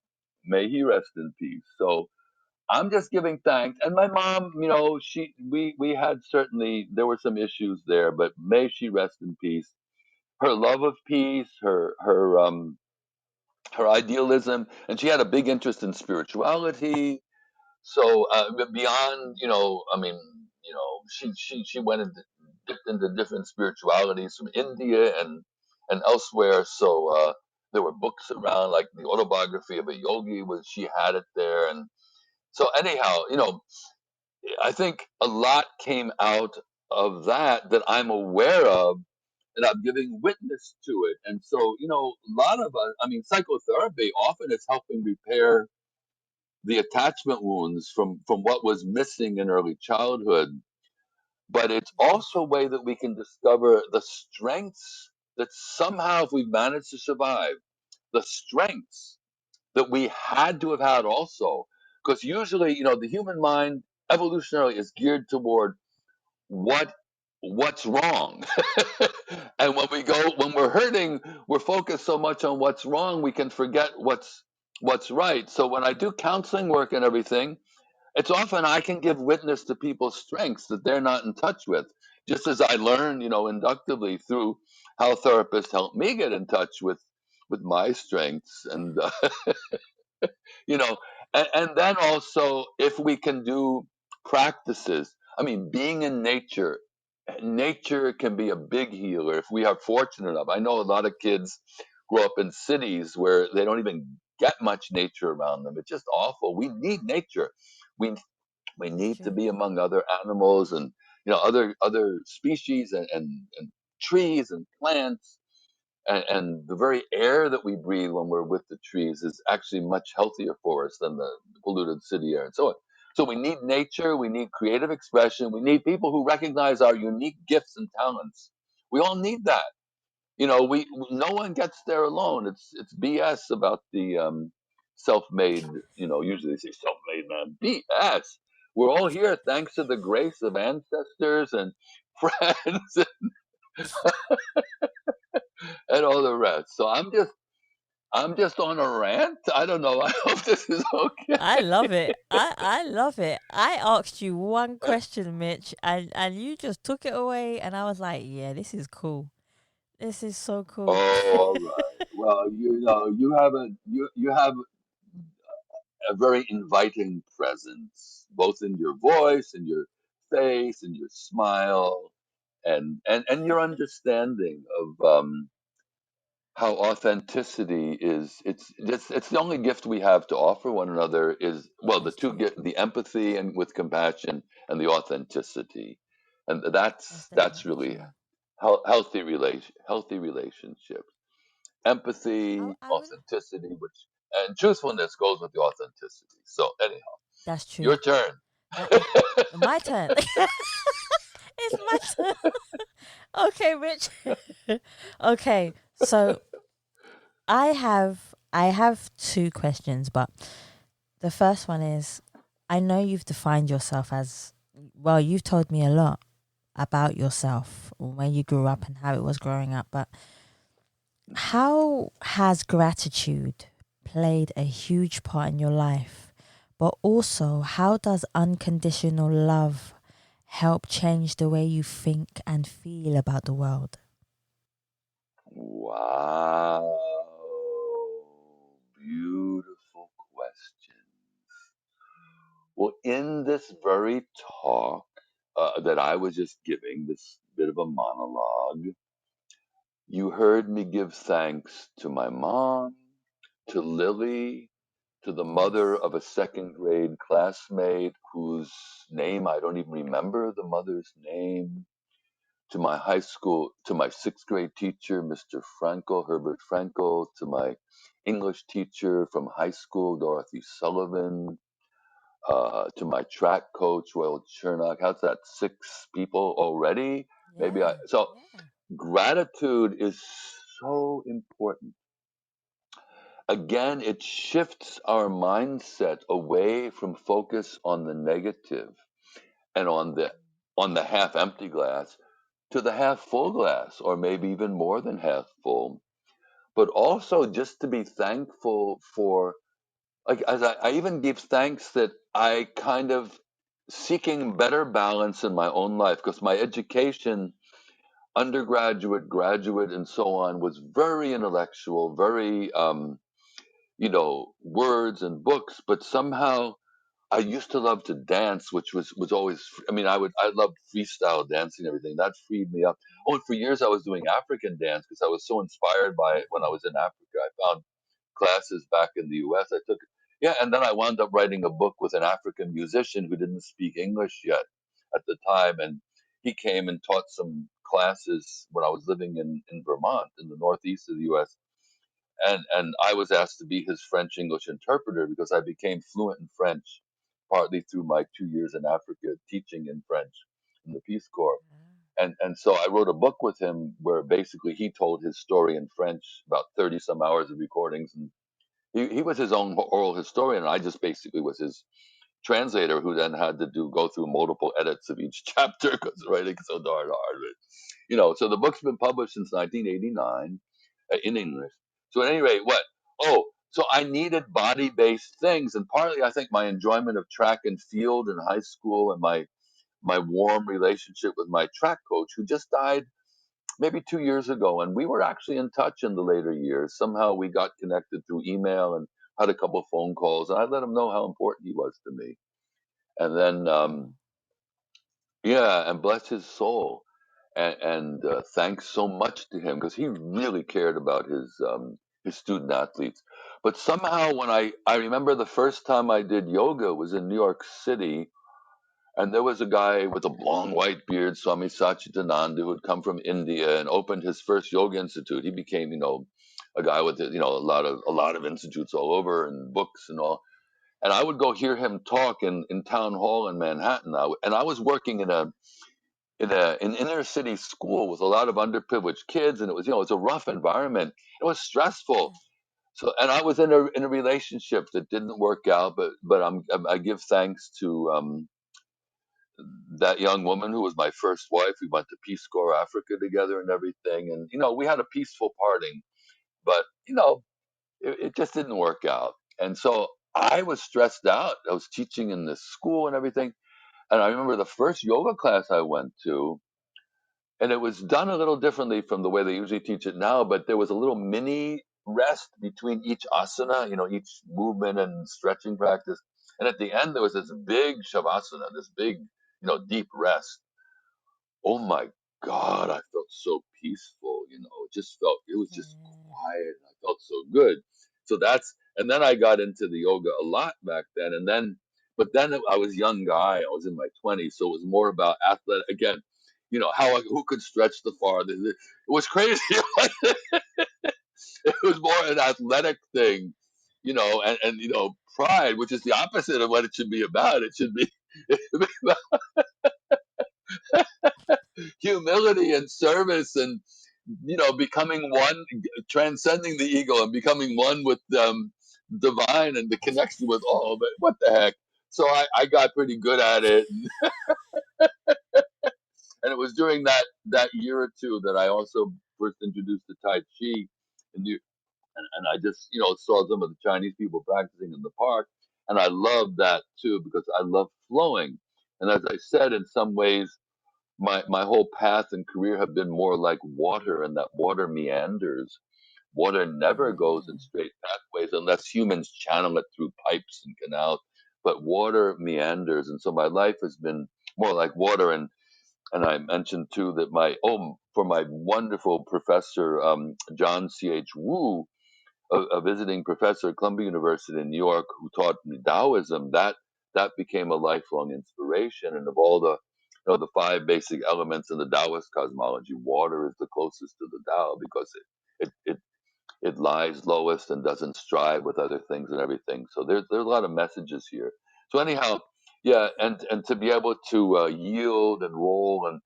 may he rest in peace. So I'm just giving thanks. And my mom, we had certainly there were some issues there, but may she rest in peace. Her love of peace, her idealism, and she had a big interest in spirituality. So beyond, I mean, she went into dipped into different spiritualities from India and elsewhere. So there were books around, like the autobiography of a yogi, was she had it there, and so anyhow, I think a lot came out of that I'm aware of, and I'm giving witness to it. And so, a lot of us, I mean, psychotherapy often is helping repair the attachment wounds from what was missing in early childhood. But it's also a way that we can discover the strengths that somehow, if we manage to survive, the strengths that we had to have had also. Because usually, the human mind evolutionarily is geared toward what what's wrong. And when we're hurting, we're focused so much on what's wrong, we can forget what's right. So when I do counseling work and everything, it's often I can give witness to people's strengths that they're not in touch with, just as I learn, inductively through how therapists help me get in touch with my strengths. And you know and then also, if we can do practices, I mean, being in nature can be a big healer if we are fortunate enough. I know a lot of kids grow up in cities where they don't even get much nature around them. It's just awful. We need nature. We we It's need to true. be among other animals and other species and trees and plants, and the very air that we breathe when we're with the trees is actually much healthier for us than the polluted city air and so on. So we need nature, we need creative expression, we need people who recognize our unique gifts and talents. We all need that. We no one gets there alone. It's BS about self-made, usually they say self-made man. BS. We're all here thanks to the grace of ancestors and friends and all the rest. So I'm just on a rant. I don't know. I hope this is I okay. love it. I love it. I asked you one question, Mitch, and you just took it away, and I was like, yeah, this is cool. This is so cool. Oh, all right. Well, you have a very inviting presence, both in your voice and your face and your smile, and your understanding of how authenticity is. It's the only gift we have to offer one another. Is well, the That's two true. get the empathy and with compassion and the authenticity, and That's that's definitely really true. healthy relationships. I Empathy, I would. authenticity, which and truthfulness goes with the authenticity. So anyhow, That's true. your turn. That is my turn. It's my turn. Okay, Rich. Okay, so I have two questions, but the first one is, I know you've defined yourself as, well, you've told me a lot about yourself, where you grew up and how it was growing up, but how has gratitude played a huge part in your life? But also, how does unconditional love help change the way you think and feel about the world? Wow, beautiful question. Well, in this very talk that I was just giving, this bit of a monologue, you heard me give thanks to my mom, to Lilly, to the mother Yes. of a second grade classmate whose name I don't even remember the mother's name, to my high school, to my sixth grade teacher, Mr. Frankel, Herbert Frankel, to my English teacher from high school, Dorothy Sullivan, to my track coach, Royal Chernock. How's that? Six people already? Yeah. So Yeah. gratitude is so important. Again, it shifts our mindset away from focus on the negative and on the half empty glass to the half full glass, or maybe even more than half full. But also just to be thankful for, like, as I even give thanks that I kind of seeking better balance in my own life because my education, undergraduate, graduate, and so on, was very intellectual, very words and books, but somehow I used to love to dance, which was always. I mean, I loved freestyle dancing and everything. That freed me up. Oh, and for years I was doing African dance because I was so inspired by it when I Oh. was in Africa. I found classes back in the U.S. I took, yeah, and then I wound up writing a book with an African musician who didn't speak English yet at the time, and he came and taught some classes when I was living in Vermont in the northeast of the U.S. And I was asked to be his French English interpreter because I became fluent in French, partly through my 2 years in Africa teaching in French in the Peace Corps. And so I wrote a book with him where basically he told his story in French, about 30 some hours of recordings, and he was his own oral historian, and I just basically was his translator who then had to go through multiple edits of each chapter because writing so darn hard. So the book's been published since 1989 in English. So at any rate, what? Oh, so I needed body-based things, and partly I think my enjoyment of track and field in high school and my warm relationship with my track coach, who just died maybe 2 years ago, and we were actually in touch in the later years. Somehow we got connected through email and had a couple of phone calls, and I let him know how important he was to me. And then, Wow. yeah, and bless his soul. And thanks so much to him because he really cared about his student athletes. But somehow, when I remember the first time I did yoga was in New York City, and there was a guy with a long white beard, Swami Satchidananda, who had come from India and opened his first yoga institute. He became, a guy with a lot of institutes all over and books and all. And I would go hear him talk in town hall in Manhattan. And I was working in inner city school with a lot of underprivileged kids, and it was a rough environment. It was stressful, Yeah. So, and I was in a relationship that didn't work out, but I give thanks to that young woman who was my first wife. We went to Peace Corps Africa together and everything, and we had a peaceful parting, but it just didn't work out. And so I was stressed out. I was teaching in this school and everything, and I remember the first yoga class I went to, and it was done a little differently from the way they usually teach it now, but there was a little mini rest between each asana, each movement and stretching practice. And at the end, there was this big shavasana, this big, deep rest. Oh my God, I felt so peaceful, it was just Yeah. quiet. I felt so good. So and then I got into the yoga a lot back then. But then I was a young guy, I was in my 20s. So it was more about athletic, again, who could stretch the farthest. It was crazy. It was more an athletic thing, and pride, which is the opposite of what it should be about. It should be, humility and service and becoming one, transcending the ego and becoming one with divine and the connection with all. But what the heck? So I got pretty good at it, and it was during that year or two that I also first introduced the Tai Chi, and I just saw some of the Chinese people practicing in the park, and I loved that too because I love flowing. And as I said, in some ways, my whole path and career have been more like water, and that water meanders. Water never goes in Mm. straight pathways unless humans channel it through pipes and canals. But water meanders, and so my life has been more like water. And I mentioned too that for my wonderful professor John C.H. Wu, a visiting professor at Columbia University in New York, who taught me Taoism, that became a lifelong inspiration. And of all the five basic elements in the Taoist cosmology, water is the closest to the Tao because it lies lowest and doesn't strive with other things and everything. So there's a lot of messages here. So anyhow, yeah, and to be able to yield and roll, and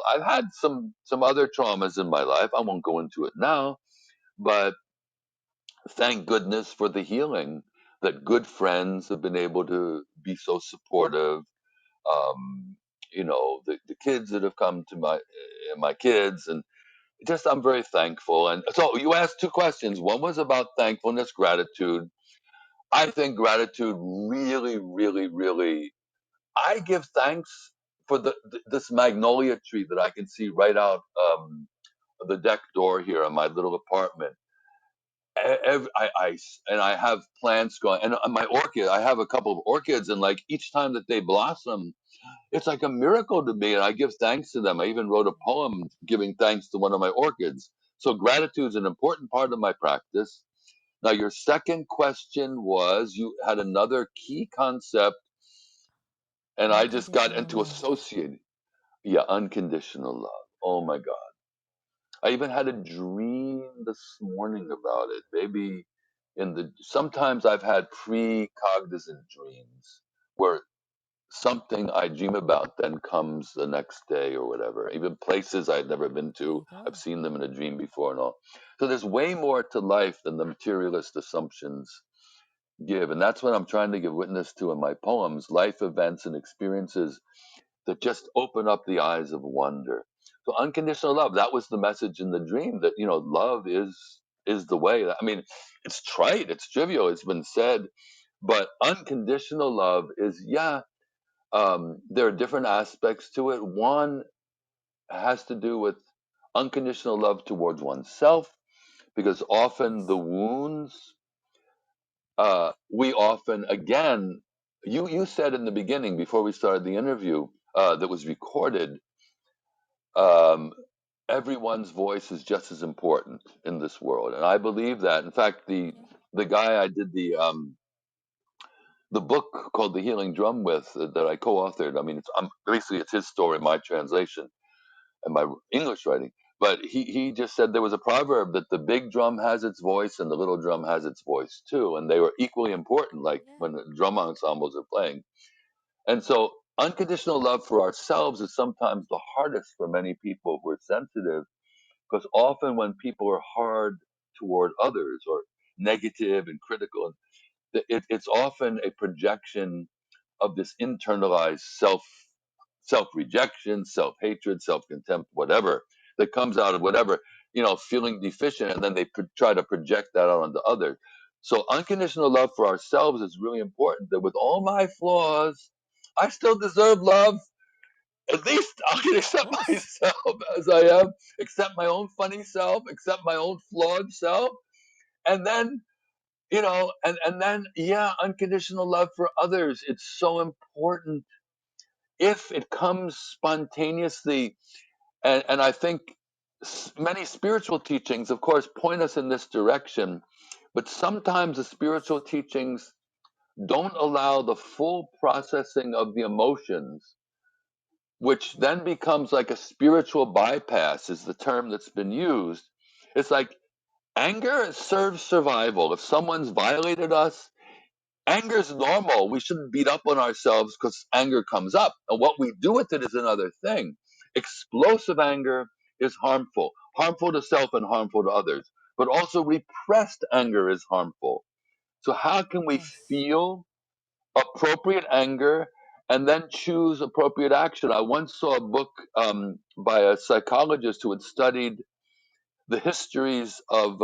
I've had some other traumas in my life. I won't go into it now, but thank goodness for the healing, that good friends have been able to be so supportive. Um, the kids that have come to my kids, and just I'm very thankful. And so you asked two questions. One was about thankfulness, gratitude. I think gratitude really, really, really. I give thanks for this magnolia tree that I can see right out the deck door here in my little apartment. And I have plants going, and my orchid. I have a couple of orchids, and like each time that they blossom, it's like a miracle to me, and I give thanks to them. I even wrote a poem giving thanks to one of my orchids. So gratitude is an important part of my practice. Now, your second question was, you had another key concept, and I just got Unconditional into love. associating. Yeah, unconditional love. Oh my God. I even had a dream this morning about it. Maybe sometimes I've had precognizant dreams where something I dream about then comes the next day or whatever. Even places I'd never been There to, you go. I've seen them in a dream before and all. So there's way more to life than the materialist assumptions give. And that's what I'm trying to give witness to in my poems, life events and experiences that just open up the eyes of wonder. So unconditional love, that was the message in the dream, that love is the way. I mean, it's trite, it's trivial, it's been said, but unconditional love is, yeah, there are different aspects to it. One has to do with unconditional love towards oneself, because often the Yes. wounds, we often, again, you said in the beginning before we started the interview, that was recorded, um, everyone's voice is just as important in this world, and I believe that. In fact, Yeah. the guy I did the book called The Healing Drum with, that I co-authored. I mean, basically it's his story, my translation, and my English writing. But he just said there was a proverb that the big drum has its voice and the little drum has its voice too, and they were equally important. Like Yeah. when the drum ensembles are playing, and so unconditional love for ourselves is sometimes the hardest for many people who are sensitive, because often when people are hard toward others, or negative and critical. It's often a projection of this internalized self rejection, self hatred, self contempt, whatever that comes out of whatever, feeling deficient, and then they try to project that out onto others. So unconditional love for ourselves is really important. That with all my flaws, I still deserve love. At least I can accept Yes. myself as I am, accept my own funny self, accept my own flawed self, and then and then yeah, unconditional love for others. It's so important if it comes spontaneously. And I think many spiritual teachings, of course, point us in this direction, but sometimes the spiritual teachings don't allow the full processing of the emotions, which then becomes like a spiritual bypass, is the term that's been used. It's like anger serves survival. If someone's violated us, anger is normal. We shouldn't beat up on ourselves because anger comes up. And what we do with it is another thing. Explosive anger is harmful to self and harmful to others. But also repressed anger is harmful. So how can we Yes. feel appropriate anger and then choose appropriate action? I once saw a book by a psychologist who had studied the histories of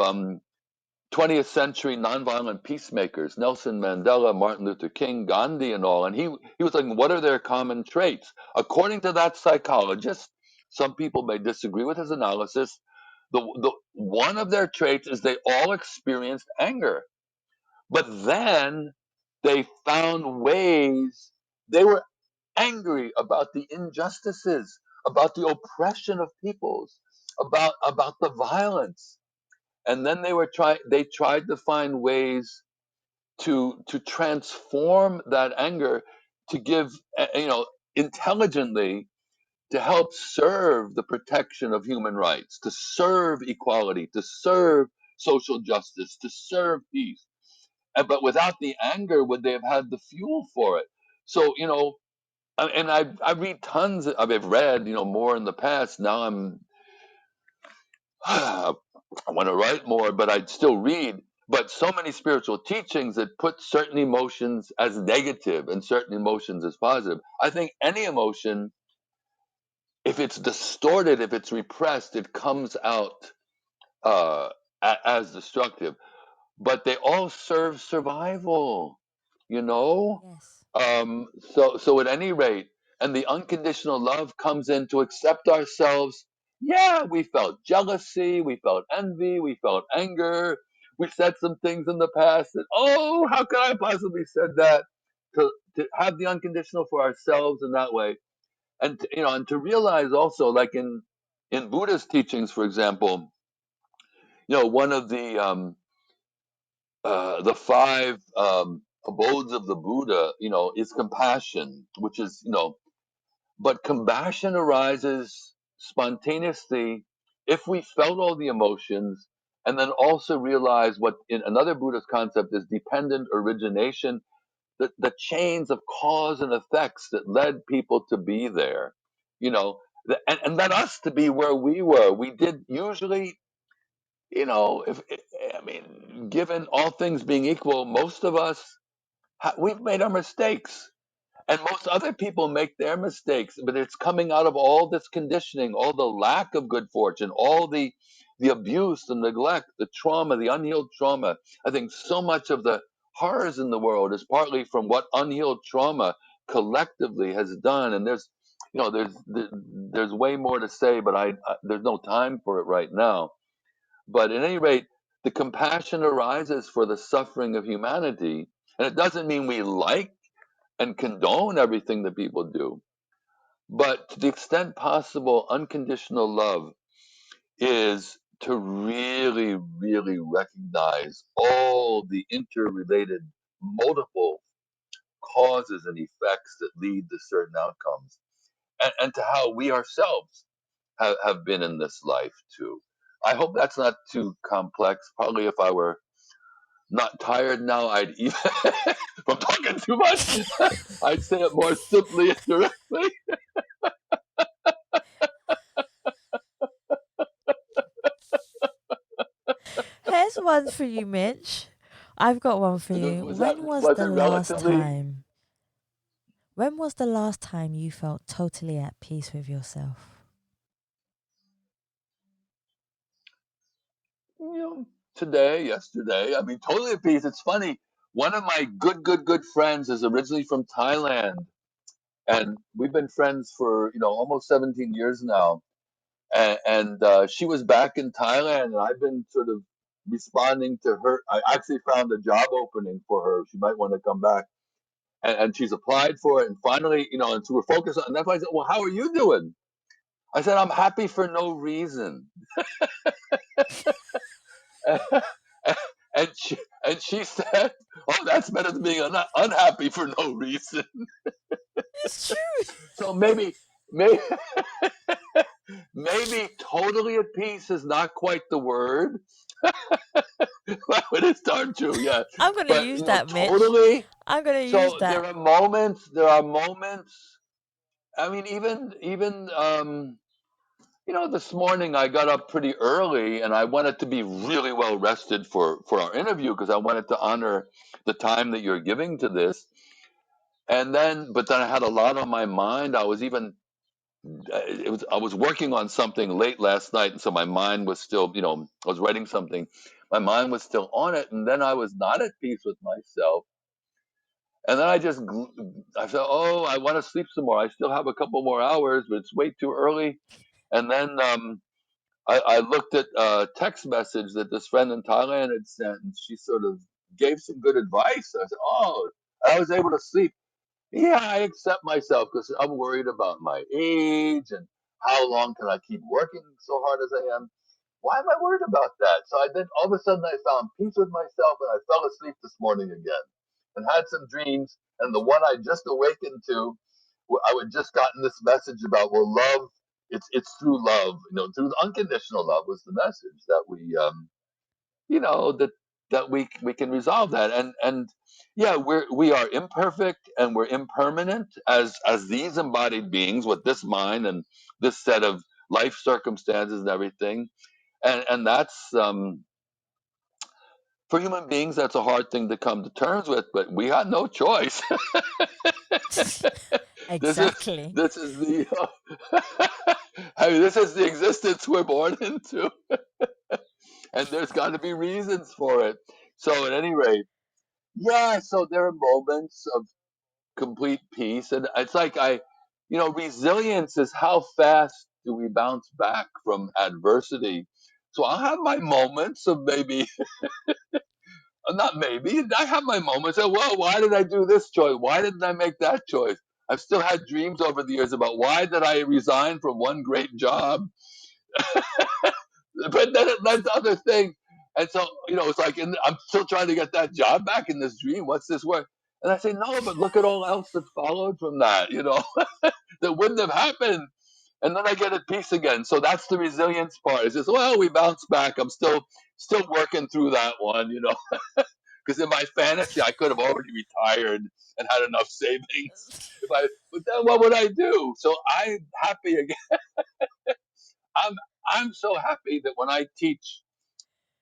20th century nonviolent peacemakers, Nelson Mandela, Martin Luther King, Gandhi, and all. And he was like, what are their common traits? According to that psychologist, some people may disagree with his analysis. The one of their traits is they all experienced anger, but then they found ways they were angry about the injustices, about the oppression of peoples, about the violence, and then they tried to find ways to transform that anger to give intelligently, to help serve the protection of human rights, to serve equality, to serve social justice, to serve peace. But without the anger, would they have had the fuel for it? So and I read tons I've read more in the past. Now I want to write more, but I'd still read. But so many spiritual teachings that put certain emotions as negative and certain emotions as positive. I think any emotion, if it's distorted, if it's repressed, it comes out uh, as destructive. But they all serve survival, you know? Yes. So at any rate, and the unconditional love comes in to accept ourselves. Yeah, we felt jealousy, we felt envy, we felt anger. We said some things in the past that, oh, how could I possibly said that? To have the unconditional for ourselves in that way, and and to realize also, like in Buddha's teachings, for example, one of the five abodes of the Buddha, is compassion, which is, but compassion arises spontaneously if we felt all the emotions and then also realize what in another Buddhist concept is dependent origination, the chains of cause and effects that led people to be there, and led us to be where we were. We did usually, if I mean, given all things being equal, most of us we've made our mistakes, and most other people make their mistakes. But it's coming out of all this conditioning, all the lack of good fortune, all the abuse, the neglect, the trauma, the unhealed trauma. I think so much of the horrors in the world is partly from what unhealed trauma collectively has done. And there's way more to say, but there's no time for it right now. But at any rate, the compassion arises for the suffering of humanity. And it doesn't mean we like and condone everything that people do. But to the extent possible, unconditional love is to really, really recognize all the interrelated, multiple causes and effects that lead to certain outcomes, and to how we ourselves have been in this life too. I hope that's not too complex. Probably if I were not tired now, I'd even, from talking too much, I'd say it more simply and directly. Here's one for you, Mitch. I've got one for you. Was it relatively? When was the last time you felt totally at peace with yourself? You know, today, yesterday. I mean, totally at peace. It's funny. One of my good friends is originally from Thailand, and we've been friends for almost 17 years now. And she was back in Thailand, and I've been sort of responding to her. I actually found a job opening for her. She might want to come back, and she's applied for it. And finally, and so we're focused on. And that's why I said, "Well, how are you doing?" I said, "I'm happy for no reason." and she and she said, "Oh, that's better than being unhappy for no reason." It's true. So maybe maybe totally at peace is not quite the word, but it's darn true, yeah. I'm gonna But use that, Mitch. totally. I'm gonna use So that. there are moments. There are moments. I mean, even this morning I got up pretty early and I wanted to be really well rested for our interview because I wanted to honor the time that you're giving to this. But then I had a lot on my mind. I was working on something late last night, and so my mind was still, I was writing something. My mind was still on it, and then I was not at peace with myself. And then I said, "Oh, I want to sleep some more. I still have a couple more hours, but it's way too early." And then I looked at a text message that this friend in Thailand had sent, and she sort of gave some good advice. I said, "Oh," I was able to sleep. Yeah, I accept myself because I'm worried about my age and how long can I keep working so hard as I am. Why am I worried about that? So I then all of a sudden I found peace with myself and I fell asleep this morning again and had some dreams. And the one I just awakened to, I had just gotten this message about, well, love. It's through love, through unconditional love was the message that we can resolve that. And yeah, we are imperfect and we're impermanent as these embodied beings with this mind and this set of life circumstances and everything. And that's for human beings, that's a hard thing to come to terms with, but we got no choice. this is Exactly. this is the I mean, this is the existence we're born into, and there's got to be reasons for it. So at any rate, yeah, so there are moments of complete peace. And it's like resilience is how fast do we bounce back from adversity. So I'll have my moments of maybe, not maybe, I have my moments of, well, why did I do this choice? Why didn't I make that choice? I've still had dreams over the years about why did I resign from one great job, but then it led to other things. And so, it's like, I'm still trying to get that job back in this dream. What's this work? And I say, no, but look at all else that followed from that, that wouldn't have happened. And then I get at peace again. So that's the resilience part. It's just, well, we bounce back. I'm still working through that one. Because in my fantasy, I could have already retired and had enough savings. But then what would I do? So I'm happy again. I'm I'm so happy that when I teach,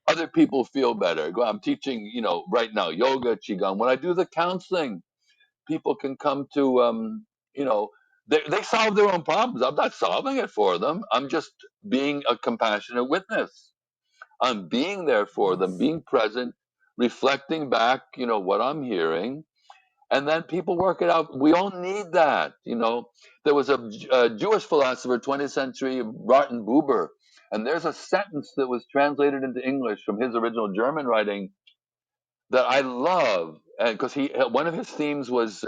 other people feel better. I'm teaching, right now yoga, qigong. When I do the counseling, people can come to, you know, they solve their own problems. I'm not solving it for them. I'm just being a compassionate witness. I'm being there for them, Yes. being present, reflecting back, what I'm hearing, and then people work it out. We all need that. There was a Jewish philosopher, 20th century, Martin Buber, and there's a sentence that was translated into English from his original German writing that I love, because he one of his themes was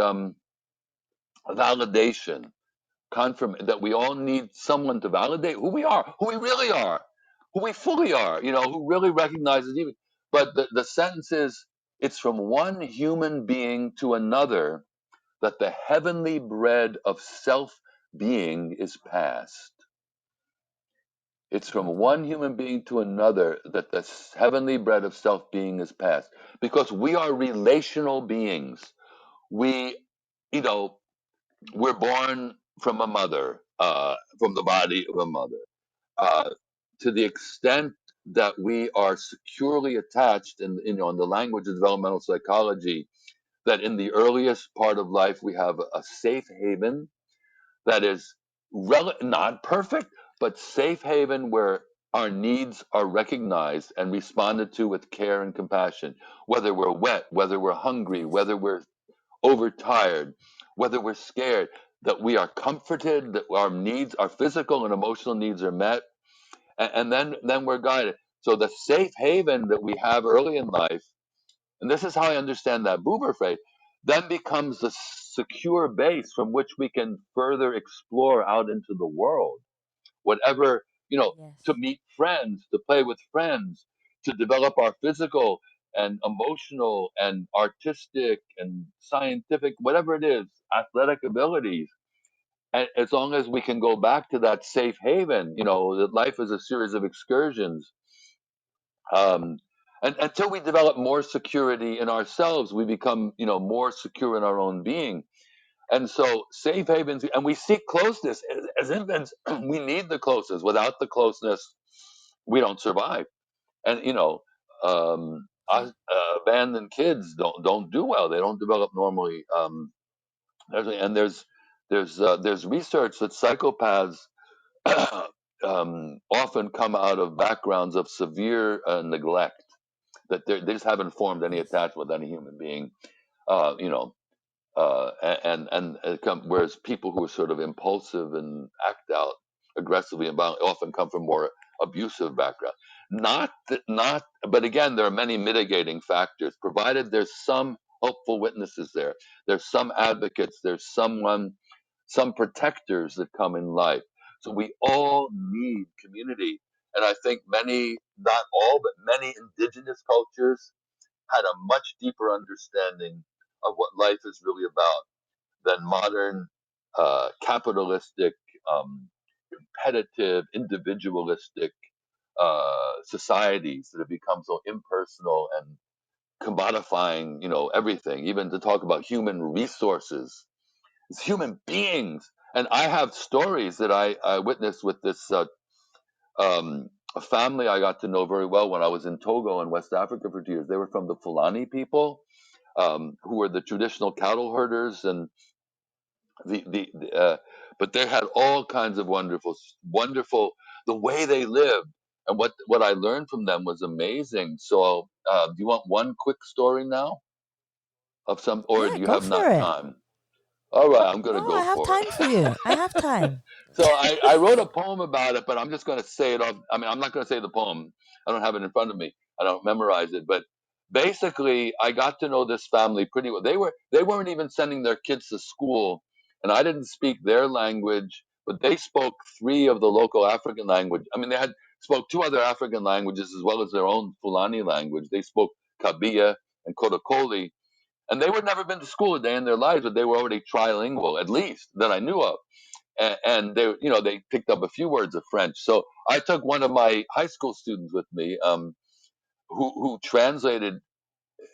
validation, confirm that we all need someone to validate who we are, who we really are, who we fully are. Who really recognizes even. But the sentence is, it's from one human being to another that the heavenly bread of self being is passed. It's from Love that. one human being to another that the heavenly bread of self being is passed. Because we are relational beings. We, you know, we're born from a mother, from the body of a mother. Uh, to the extent that we are securely attached, in in the language of developmental psychology, that in the earliest part of life we have a safe haven that is not perfect, but safe haven where our needs are recognized and responded to with care and compassion. Whether we're wet, whether we're hungry, Yes. whether we're overtired, whether we're scared, that we are comforted, that our needs, our physical and emotional needs are met, and then we're guided. So the safe haven that we have early in life, and this is how I understand that Buber phrase, then becomes the secure base from which we can further explore out into the world. Whatever, to Yes. meet friends, to play with friends, to develop our physical and emotional and artistic and scientific, whatever it is, athletic abilities. And as long as we can go back to that safe haven, that life is a series of excursions, um, and until we develop more security in ourselves, we become, more secure in our own being. And so, safe havens, and we seek closeness as infants. We need the closeness. Without the closeness, we don't survive. And Yeah. abandoned kids don't do well. They don't develop normally. And there's research that psychopaths often come out of backgrounds of severe neglect, that they just haven't formed any Yes. attachment with any human being. Uh, you know, and whereas people who are sort of impulsive and act out aggressively and violently often come from more abusive background. Not, but again, there are many mitigating factors. Provided there's some hopeful witnesses there, there's some advocates, there's some protectors that come in life. So we all need community, and I think many, not all, but many indigenous cultures had a much deeper understanding of what life is really about than modern capitalistic, um, competitive, individualistic societies that have become so impersonal and commodifying, everything. Even to talk about human resources, it's human beings. And I have stories that I witnessed with this a family I got to know very well when I was in Togo in West Africa for 2 years. They were from the Fulani people, who were the traditional cattle herders, and the but they had all kinds of wonderful, the way they lived, and what I learned from them was amazing. So, do you want one quick story now of some, or Yeah, do you go have for not it. time? All right, I'm gonna No, I go have for it. time for you. I have time. So I wrote a poem about it, but I'm just going to say it off. I mean, I'm not going to say the poem. I don't have it in front of me. I don't memorize it. But basically, I got to know this family pretty well. They weren't even sending their kids to school, and I didn't speak their language, but they spoke three of the local African language. I mean, they had spoke two other African languages as well as their own Fulani language. They spoke Kabia and Kodakoli, and they would never been to school a day in their lives, but they were already trilingual, at least that I knew of, and they they picked up a few words of French. So I took one of my high school students with me, who translated.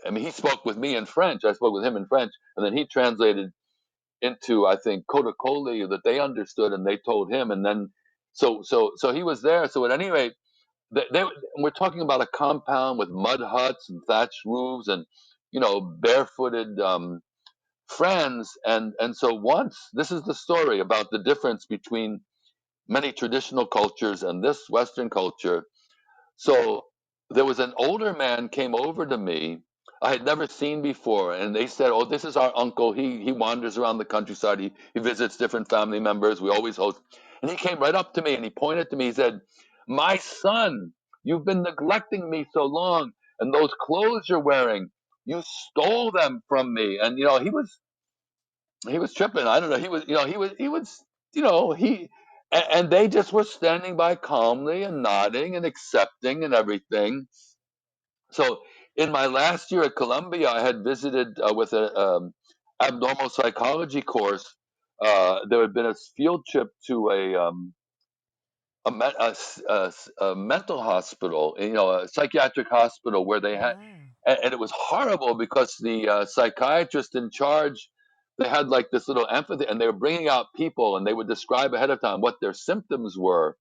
I mean, he spoke with me in French. I spoke with him in French, and then he translated into, I think, Kodakoli that they understood, and they told him. And then so he was there. So at any rate, we're talking about a compound with mud huts and thatched roofs and barefooted. Friends, and so once, this is the story about the difference between many traditional cultures and this Western culture. So there was an older man came over to me I had never seen before, and they said, "Oh, this is our uncle. He wanders around the countryside. He visits different family members. We always host." And he came right up to me and he pointed to me. He said, "My son, you've been neglecting me so long, and those clothes you're wearing, you stole them from me." And he was tripping. I don't know. He was and they just were standing by calmly and nodding and accepting and everything. So in my last year at Columbia, I had visited with a abnormal psychology course. There had been a field trip to a mental hospital, a psychiatric hospital where they had, Wow. and it was horrible because the psychiatrist in charge, they had like this little empathy, and they were bringing out people, and they would describe ahead of time what their symptoms were,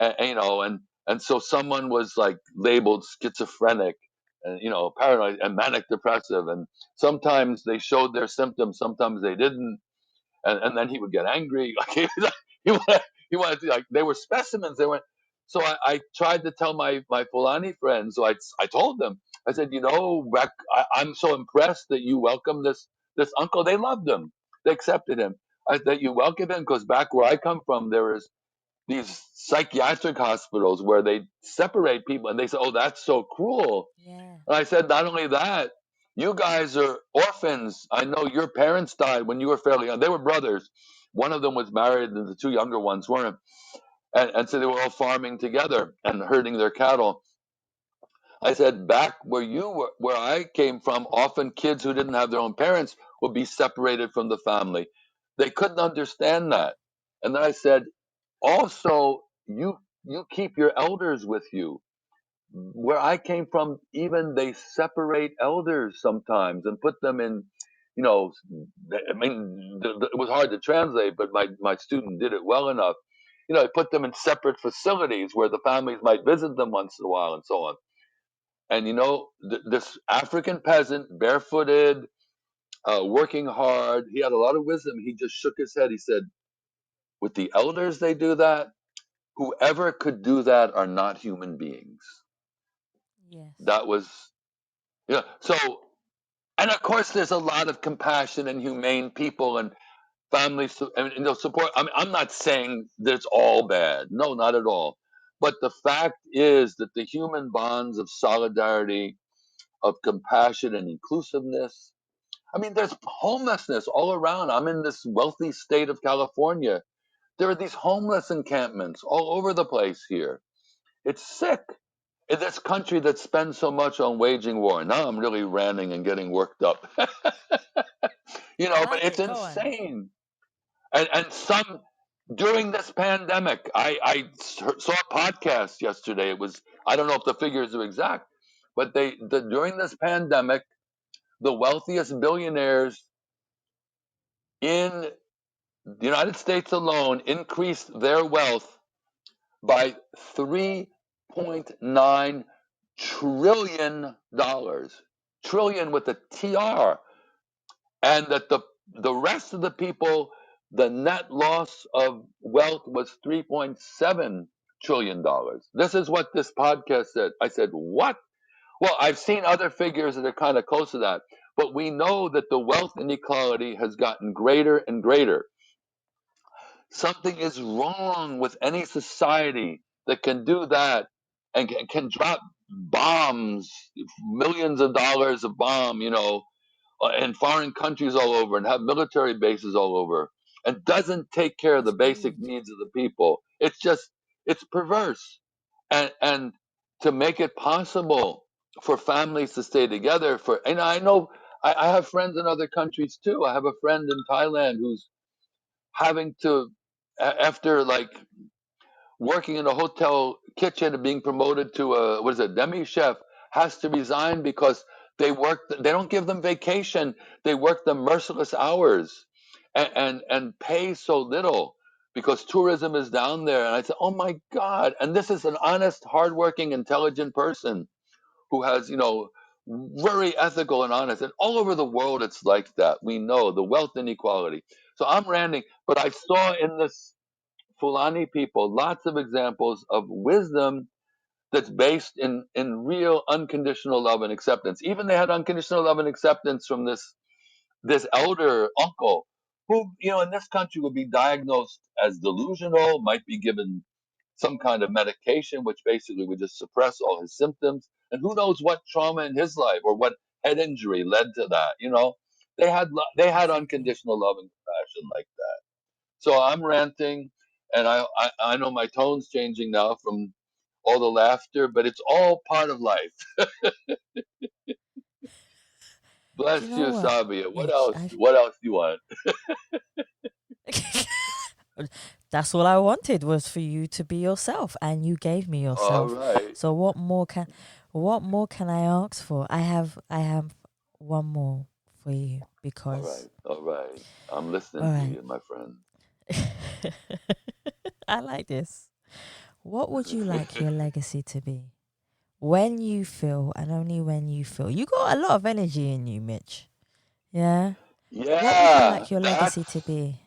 and And so someone was like labeled schizophrenic and paranoid and manic depressive, and sometimes they showed their symptoms, sometimes they didn't, and then he would get angry. Like he wanted, he wanted to, like, they were specimens. They were. So I tried to tell my Fulani friends. So I told them. I said, back, I'm so impressed that you welcome this uncle. They loved him. They accepted him. That you welcome him, because back where I come from, there is these psychiatric hospitals where they separate people, and they say, "Oh, that's so cruel." Yeah. And I said, not only that, you guys are orphans. I know your parents died when you were fairly young. They were brothers. One of them was married, and the two younger ones weren't. And so they were all farming together and herding their cattle. I said, back where you were, where I came from, often kids who didn't have their own parents would be separated from the family. They couldn't understand that. And then I said, also, you keep your elders with you. Where I came from, even they separate elders sometimes and put them in, you know, I mean, it was hard to translate, but my student did it well enough. They put them in separate facilities where the families might visit them once in a while and so on. And this African peasant, barefooted, working hard, he had a lot of wisdom. He just shook his head. He said, with the elders, they do that. Whoever could do that are not human beings. Yes. That was, so, and of course, there's a lot of compassion and humane people and families and support. I mean, I'm not saying that it's all bad. No, not at all. But the fact is that the human bonds of solidarity, of compassion and inclusiveness. I mean, there's homelessness all around. I'm in this wealthy state of California. There are these homeless encampments all over the place here. It's sick. In this country that spends so much on waging war. Now I'm really ranting and getting worked up. I But like it's it. Go on. insane. And some during this pandemic, I saw a podcast yesterday. It was, I don't know if the figures are exact, but during this pandemic, the wealthiest billionaires in the United States alone increased their wealth by $3.9 trillion, trillion with a TR, and that the rest of the people, the net loss of wealth was $3.7 trillion. This is what this podcast said. I said, what? Well, I've seen other figures that are kind of close to that, but we know that the wealth inequality has gotten greater and greater. Something is wrong with any society that can do that and can drop bombs, millions of dollars of bomb, in foreign countries all over and have military bases all over and doesn't take care of the That's basic greed. needs of the people. It's perverse. And to make it possible for families to stay together, and I know I have friends in other countries too. I have a friend in Thailand who's having to, after like working in a hotel kitchen and being promoted to a, what is it, demi chef, has to resign because they don't give them vacation. They work the merciless hours and pay so little because tourism is down there. And I said, oh my God. And this is an honest, hardworking, intelligent person who has, very ethical and honest. And all over the world, it's like that. We know the wealth inequality. So I'm ranting, but I saw in this Fulani people lots of examples of wisdom that's based in real unconditional love and acceptance. Even they had unconditional love and acceptance from this elder uncle who, in this country would be diagnosed as delusional, might be given some kind of medication which basically would just suppress all his symptoms. And who knows what trauma in his life or what head injury led to that. They had Exactly. unconditional love and compassion like that. So I'm ranting, and I know my tone's changing now from all the laughter, but it's all part of life. Do you Bless know you, what, Savia. What Mitch? else? What else do you want? That's all I wanted was for you to be yourself, and you gave me All yourself. right. So what more can I ask for? I have one more for you All because right. All right. I'm listening all to right. you, my friend. I like this. What would you like your legacy to be? When you feel, and only when you feel. You got a lot of energy in you, Mitch. Yeah. What would you Yeah, like your legacy to that's. be?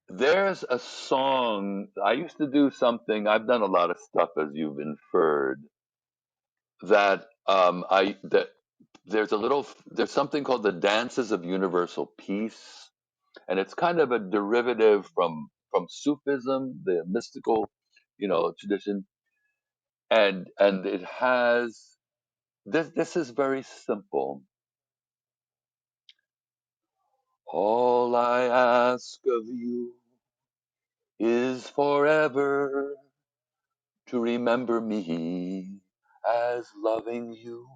There's a song. I used to do something. I've done a lot of stuff, as you've inferred. That there's something called the Dances of Universal Peace, and it's kind of a derivative from Sufism, the mystical, tradition, and it has this. This is very simple. All I ask of you is forever to remember me as loving you.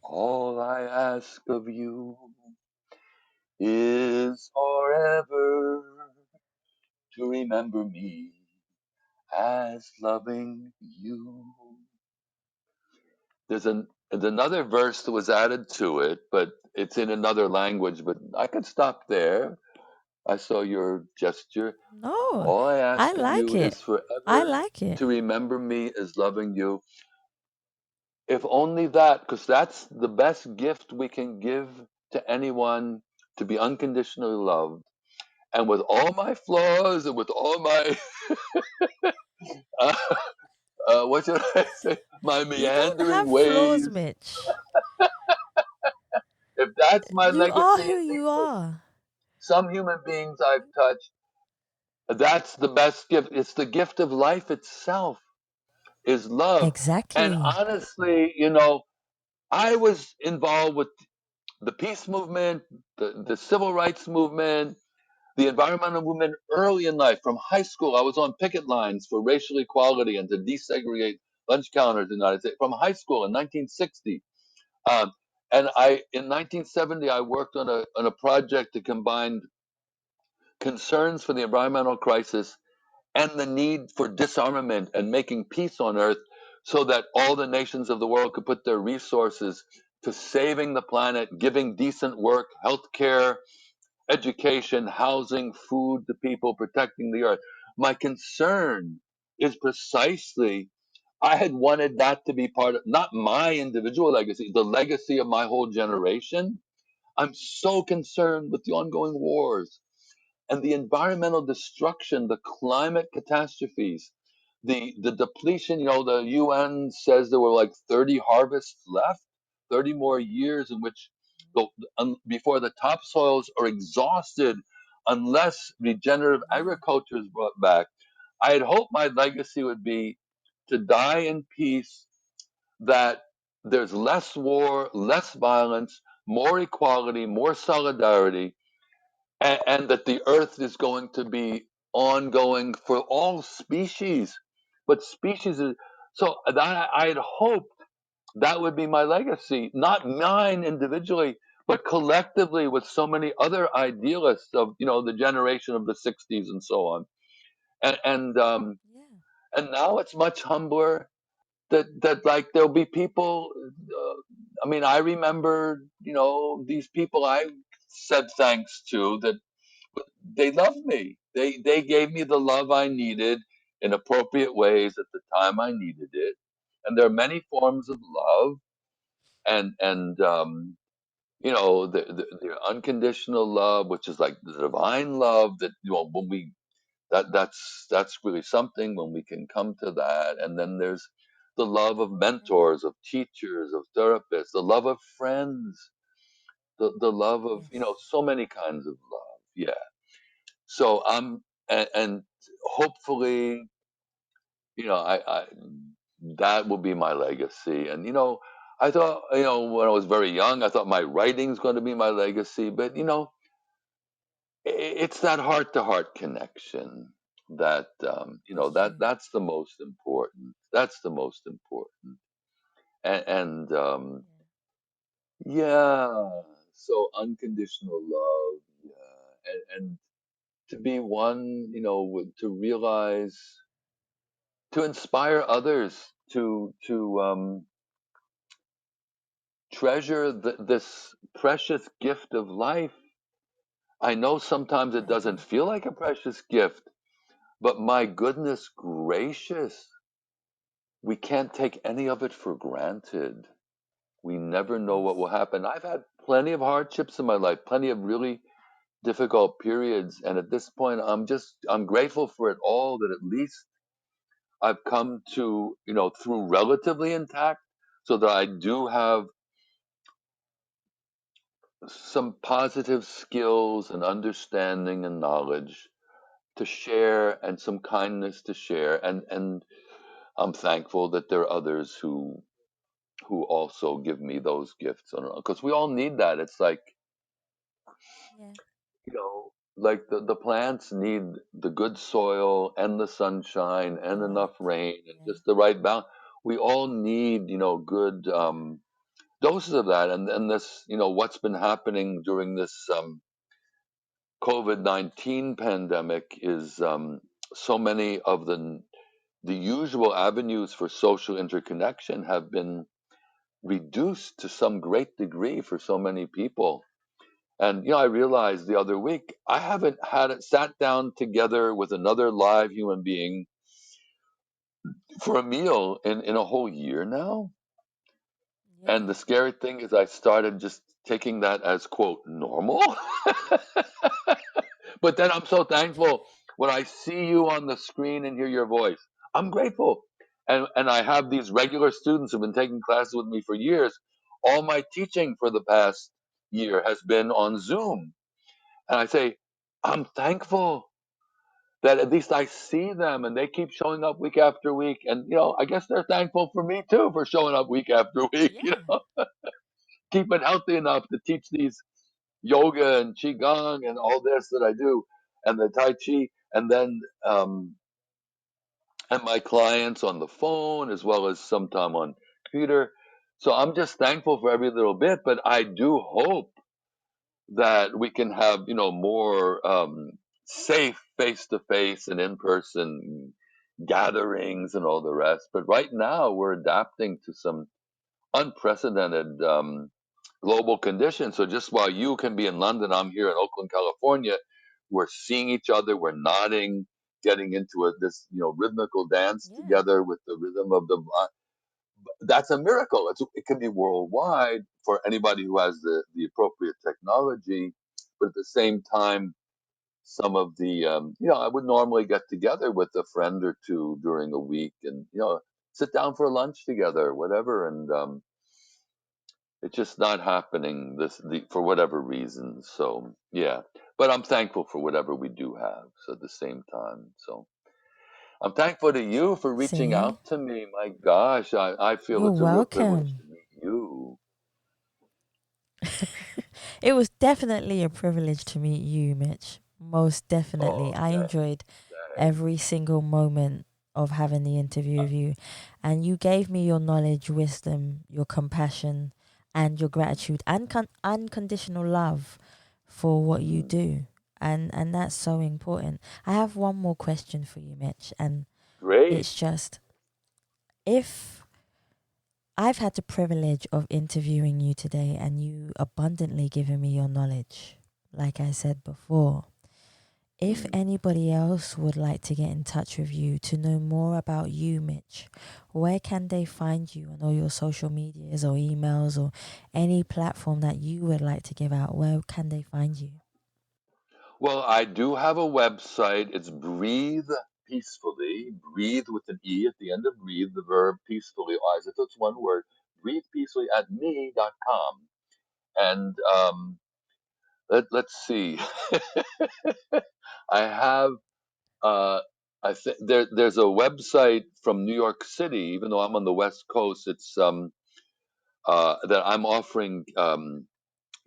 All I ask of you is forever to remember me as loving you. There's another verse that was added to it, but it's in another language. But I could stop there. I saw your gesture. No, All I I ask of like you it. is I forever like it. to remember me as loving you. If only that, because that's the best gift we can give to anyone, to be unconditionally loved. And with all my flaws and with all my, uh, what should I say, my You don't meandering have flaws, ways, Mitch. if that's my You are legacy, who at you least with are. some human beings I've touched, that's the best gift. It's the gift of life itself, is love. And Exactly. honestly, I was involved with the peace movement, the civil rights movement, the environmental movement early in life. From high school, I was on picket lines for racial equality and to desegregate lunch counters in the United States. From high school in 1960, um, and in 1970 I worked on a project to combine concerns for the environmental crisis and the need for disarmament and making peace on earth, so that all the nations of the world could put their resources to saving the planet, giving decent work, health care, education, housing, food to people, protecting the earth. My concern is precisely I had wanted that to be part of not my individual legacy, the legacy of my whole generation. I'm so concerned with the ongoing wars and the environmental destruction, the climate catastrophes, the depletion. The UN says there were like 30 harvests left, 30 more years in which before the topsoils are exhausted, unless regenerative Yeah. agriculture is brought back. I had hoped my legacy would be to die in peace, that there's less war, less violence, more equality, more solidarity, and that the earth is going to be ongoing for all species. But species is so that I had hoped that would be my legacy, not mine individually, but collectively with so many other idealists of the generation of the '60s and so on. And and um, Yeah. and now it's much humbler. That like there'll be people. I mean, I remember these people I said thanks to, that they loved me. They gave me the love I needed in appropriate ways at the time I needed it. And there are many forms of love, and the unconditional love, which is like the divine love that when we that's really something when we can come to that. And then there's the love of mentors, of teachers, of therapists, the love of friends, the love of Yes. so many kinds of love. Yeah. So and hopefully, I that will be my legacy. And I thought, when I was very young, I thought my writing's going to be my legacy. But it's that heart to heart connection that It's true. that's the most important. That's the most important. And yeah, so unconditional love. Yeah, and to be one, to realize, to inspire others to treasure this precious gift of life. I know sometimes it doesn't Okay. feel like a precious gift, but my goodness gracious, we can't take any of it for granted. We never know what will Yes. happen. I've had plenty of hardships in my life, plenty of really difficult periods, and at this point I'm grateful for it all, that at least I've come to, through relatively intact, so that I do have some positive skills and understanding and knowledge to share, and some kindness to share, and I'm thankful that there are others who also give me those gifts, because we all need that. It's like, Yeah. like the plants need the good soil and the sunshine The and enough light. rain and Yeah. just the right balance. We all need, good doses of that. And this, what's been happening during this COVID-19 pandemic is, so many of the usual avenues for social interconnection have been reduced to some great degree for so many people. And I realized the other week I haven't had it sat down together with another live human being for a meal in a whole year now. And Yeah. the scary thing is I started just taking that as quote normal. But then I'm so thankful when I see you on the screen and hear your voice. I'm grateful. And I have these regular students who've been taking classes with me for years. All my teaching for the past year has been on Zoom. And I say, I'm thankful that at least I see them and they keep showing up week after week. And, I guess they're thankful for me too for showing up week after week, Yeah. keeping healthy enough to teach these yoga and qigong and all this that I do, and the Tai Chi, and then and my clients on the phone as well as sometime on computer. So I'm just thankful for every little bit, but I do hope that we can have, more safe face to face and in person gatherings and all the rest. But right now we're adapting to some unprecedented global conditions. So just while you can be in London, I'm here in Oakland, California. We're seeing each other. We're nodding, getting into this rhythmical dance Yeah. together with the rhythm of the. That's a miracle. It can be worldwide for anybody who has the appropriate technology, but at the same time, some of the I would normally get together with a friend or two during a week, and sit down for lunch together, whatever, and it's just not happening for whatever reason. So yeah, but I'm thankful for whatever we do have. So at the same time, so I'm thankful to you for reaching See? out to me. My gosh, I feel You're it's a real privilege welcome. to meet you. It was definitely a privilege to meet you, Mitch. Most definitely. Oh, I enjoyed thanks. every single moment of having the interview with you. And you gave me your knowledge, wisdom, your compassion, and your gratitude and unconditional love for what you Mm, do. And that's so important. I have one more question for you, Mitch, and great. it's just if I've had the privilege of interviewing you today and you abundantly giving me your knowledge, like I said before. If Mm. anybody else would like to get in touch with you to know more about you, Mitch, where can they find you on all your social medias or emails or any platform that you would like to give out? Where can they find you? Well, I do have a website. It's Breathe Peacefully. Breathe with an E at the end of breathe, the verb peacefully, as if it's one word. Breathe peacefully at me.com. And let's see. I have, uh, I think there's a website from New York City, even though I'm on the West Coast, it's that I'm offering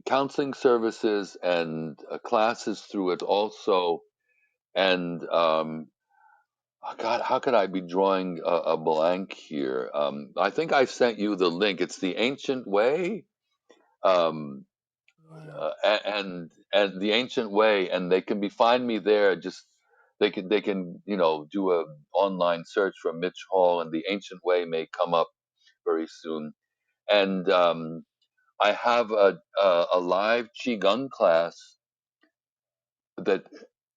counseling services and classes through it also. And God, how could I be drawing a blank here? I think I sent you the link. It's the Ancient Way, um, Yeah. and the Ancient Way, and they can be find me there. Just they can do a online search for Mitch Hall, and the Ancient Way may come up very soon. And I have a live qigong class that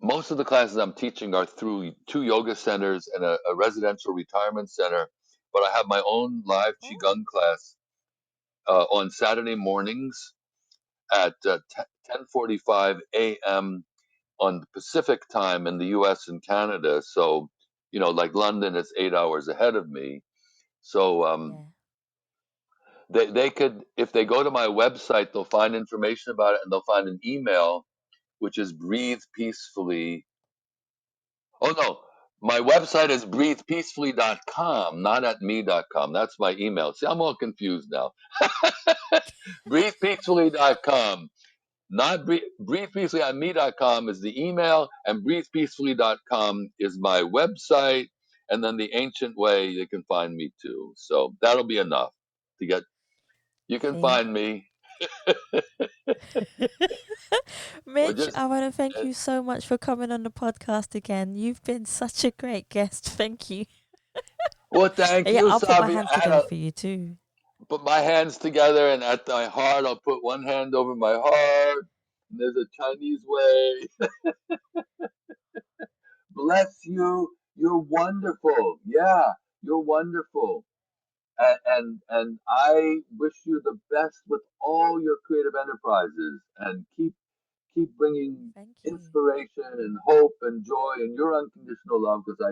most of the classes I'm teaching are through 2 yoga centers and a residential retirement center. But I have my own live Oh, qigong class on Saturday mornings at 10:45 a.m. on the Pacific time in the U.S. and Canada. So, like London is 8 hours ahead of me. So yeah. they could, if they go to my website, they'll find information about it and they'll find an email, which is Breathe Peacefully. Oh, no. My website is breathepeacefully.com, not at me.com. That's my email. See, I'm all confused now. Breathepeacefully.com. Not breathepeacefully@me.com is the email, and breathepeacefully.com is my website. And then the ancient way, they can find me too. So that'll be enough to get. You can See? find me. Or Mitch, just I want to thank you so much for coming on the podcast again. You've been such a great guest. Thank you. well, thank And yeah, you, I'll put my Savi. hands together for you too. Put my hands together, and at my heart, I'll put one hand over my heart. And there's a Chinese way. Bless you. You're wonderful. Yeah, you're wonderful. And I wish you the best with all your creative enterprises, and keep bringing Thank you. inspiration and hope and joy and your unconditional love, because I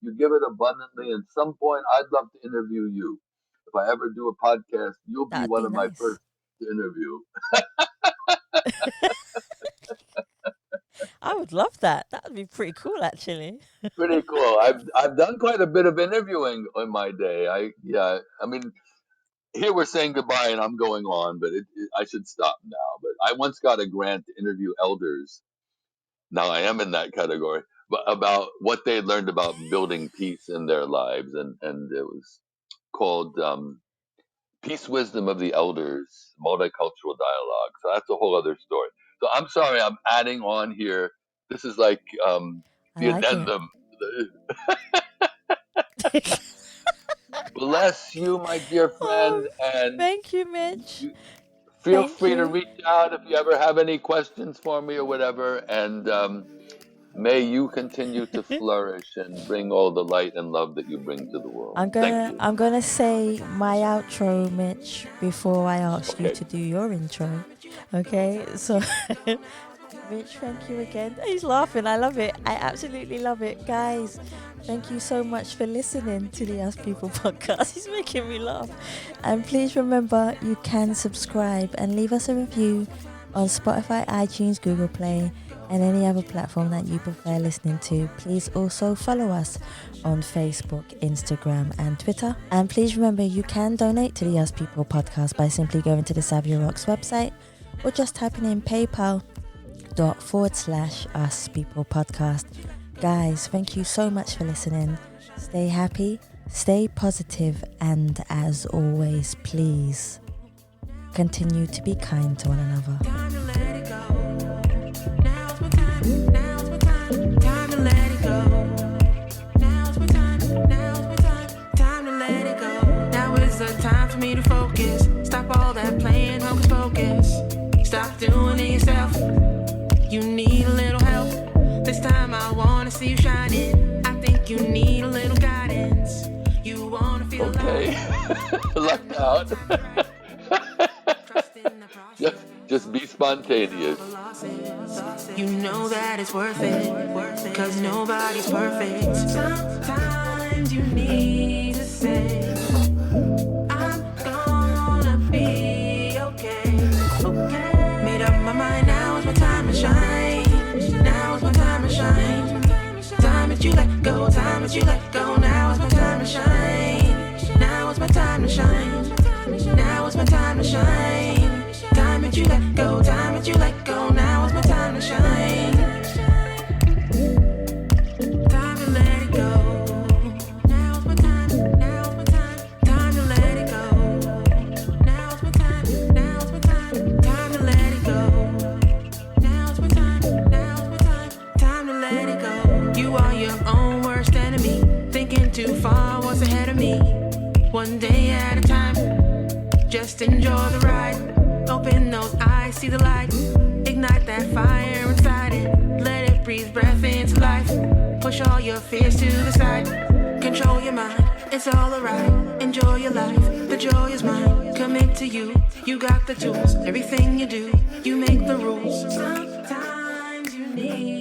you give it abundantly. At some point, I'd love to interview you. If I ever do a podcast, you'll be That'd one be of my nice. first to interview. I would love that. That would be pretty cool, actually. Pretty cool. I've done quite a bit of interviewing in my day. I mean, here we're saying goodbye and I'm going on, but I should stop now. But I once got a grant to interview elders. Now I am in that category, but about what they had learned about building peace in their lives, and it was called Peace Wisdom of the Elders, Multicultural Dialogue. So that's a whole other story. So I'm sorry, I'm adding on here. This is like I the like it. addendum. Bless you, my dear friend, Oh, and thank you, Mitch. you, feel Thank free to you. reach out if you ever have any questions for me or whatever. And may you continue to flourish and bring all the light and love that you bring to the world. Thank you. I'm gonna say my outro, Mitch, before I ask you Okay. to do your intro. Okay, so Mitch, thank you again. He's laughing. I love it. I absolutely love it. Guys, thank you so much for listening to the Us People podcast. He's making me laugh. And please remember, you can subscribe and leave us a review on Spotify, iTunes, Google Play, and any other platform that you prefer listening to. Please also follow us on Facebook, Instagram, and Twitter. And please remember, you can donate to the Us People podcast by simply going to the Savia Rocks website or just typing in PayPal.com/Us People podcast. Guys, thank you so much for listening. Stay happy, stay positive, and as always, please continue to be kind to one another. Time to let it go. Now's my time. Now's my time. Time to let it go. Now's my time. Now's my time. Time to let it go. Now is the time for me to focus. Stop all that playing hocus pocus. Stop doing it yourself. You need a little help. This time I wanna see you shining. I think you need a little guidance. You wanna feel Okay. Lucked out. Just be spontaneous. You know that it's worth it, cause nobody's perfect. Sometimes you need to say, I'm gonna be okay. Made up my mind, now is my time to shine. Now is my time to shine. Time that you let go, time that you let go. Now is my time to shine. Now is my time to shine. Now is my time to shine. Time that you let go, time that you let go. Now is my time to shine. Time to let it go. Now is my time. Now is my time. Time to let it go. Now is my time. Now is my time. Time to let it go. Now is my time. Now is my time. Time to let it go. You are your own worst enemy. Thinking too far, what's ahead of me? One day at a time. Just enjoy the ride. Open those eyes, see the light. Ignite that fire inside it. Let Push all your fears to the side. Control your mind, it's all alright. Enjoy your life, the joy is mine. Commit to you, you got the tools. Everything you do, you make the rules. Sometimes you need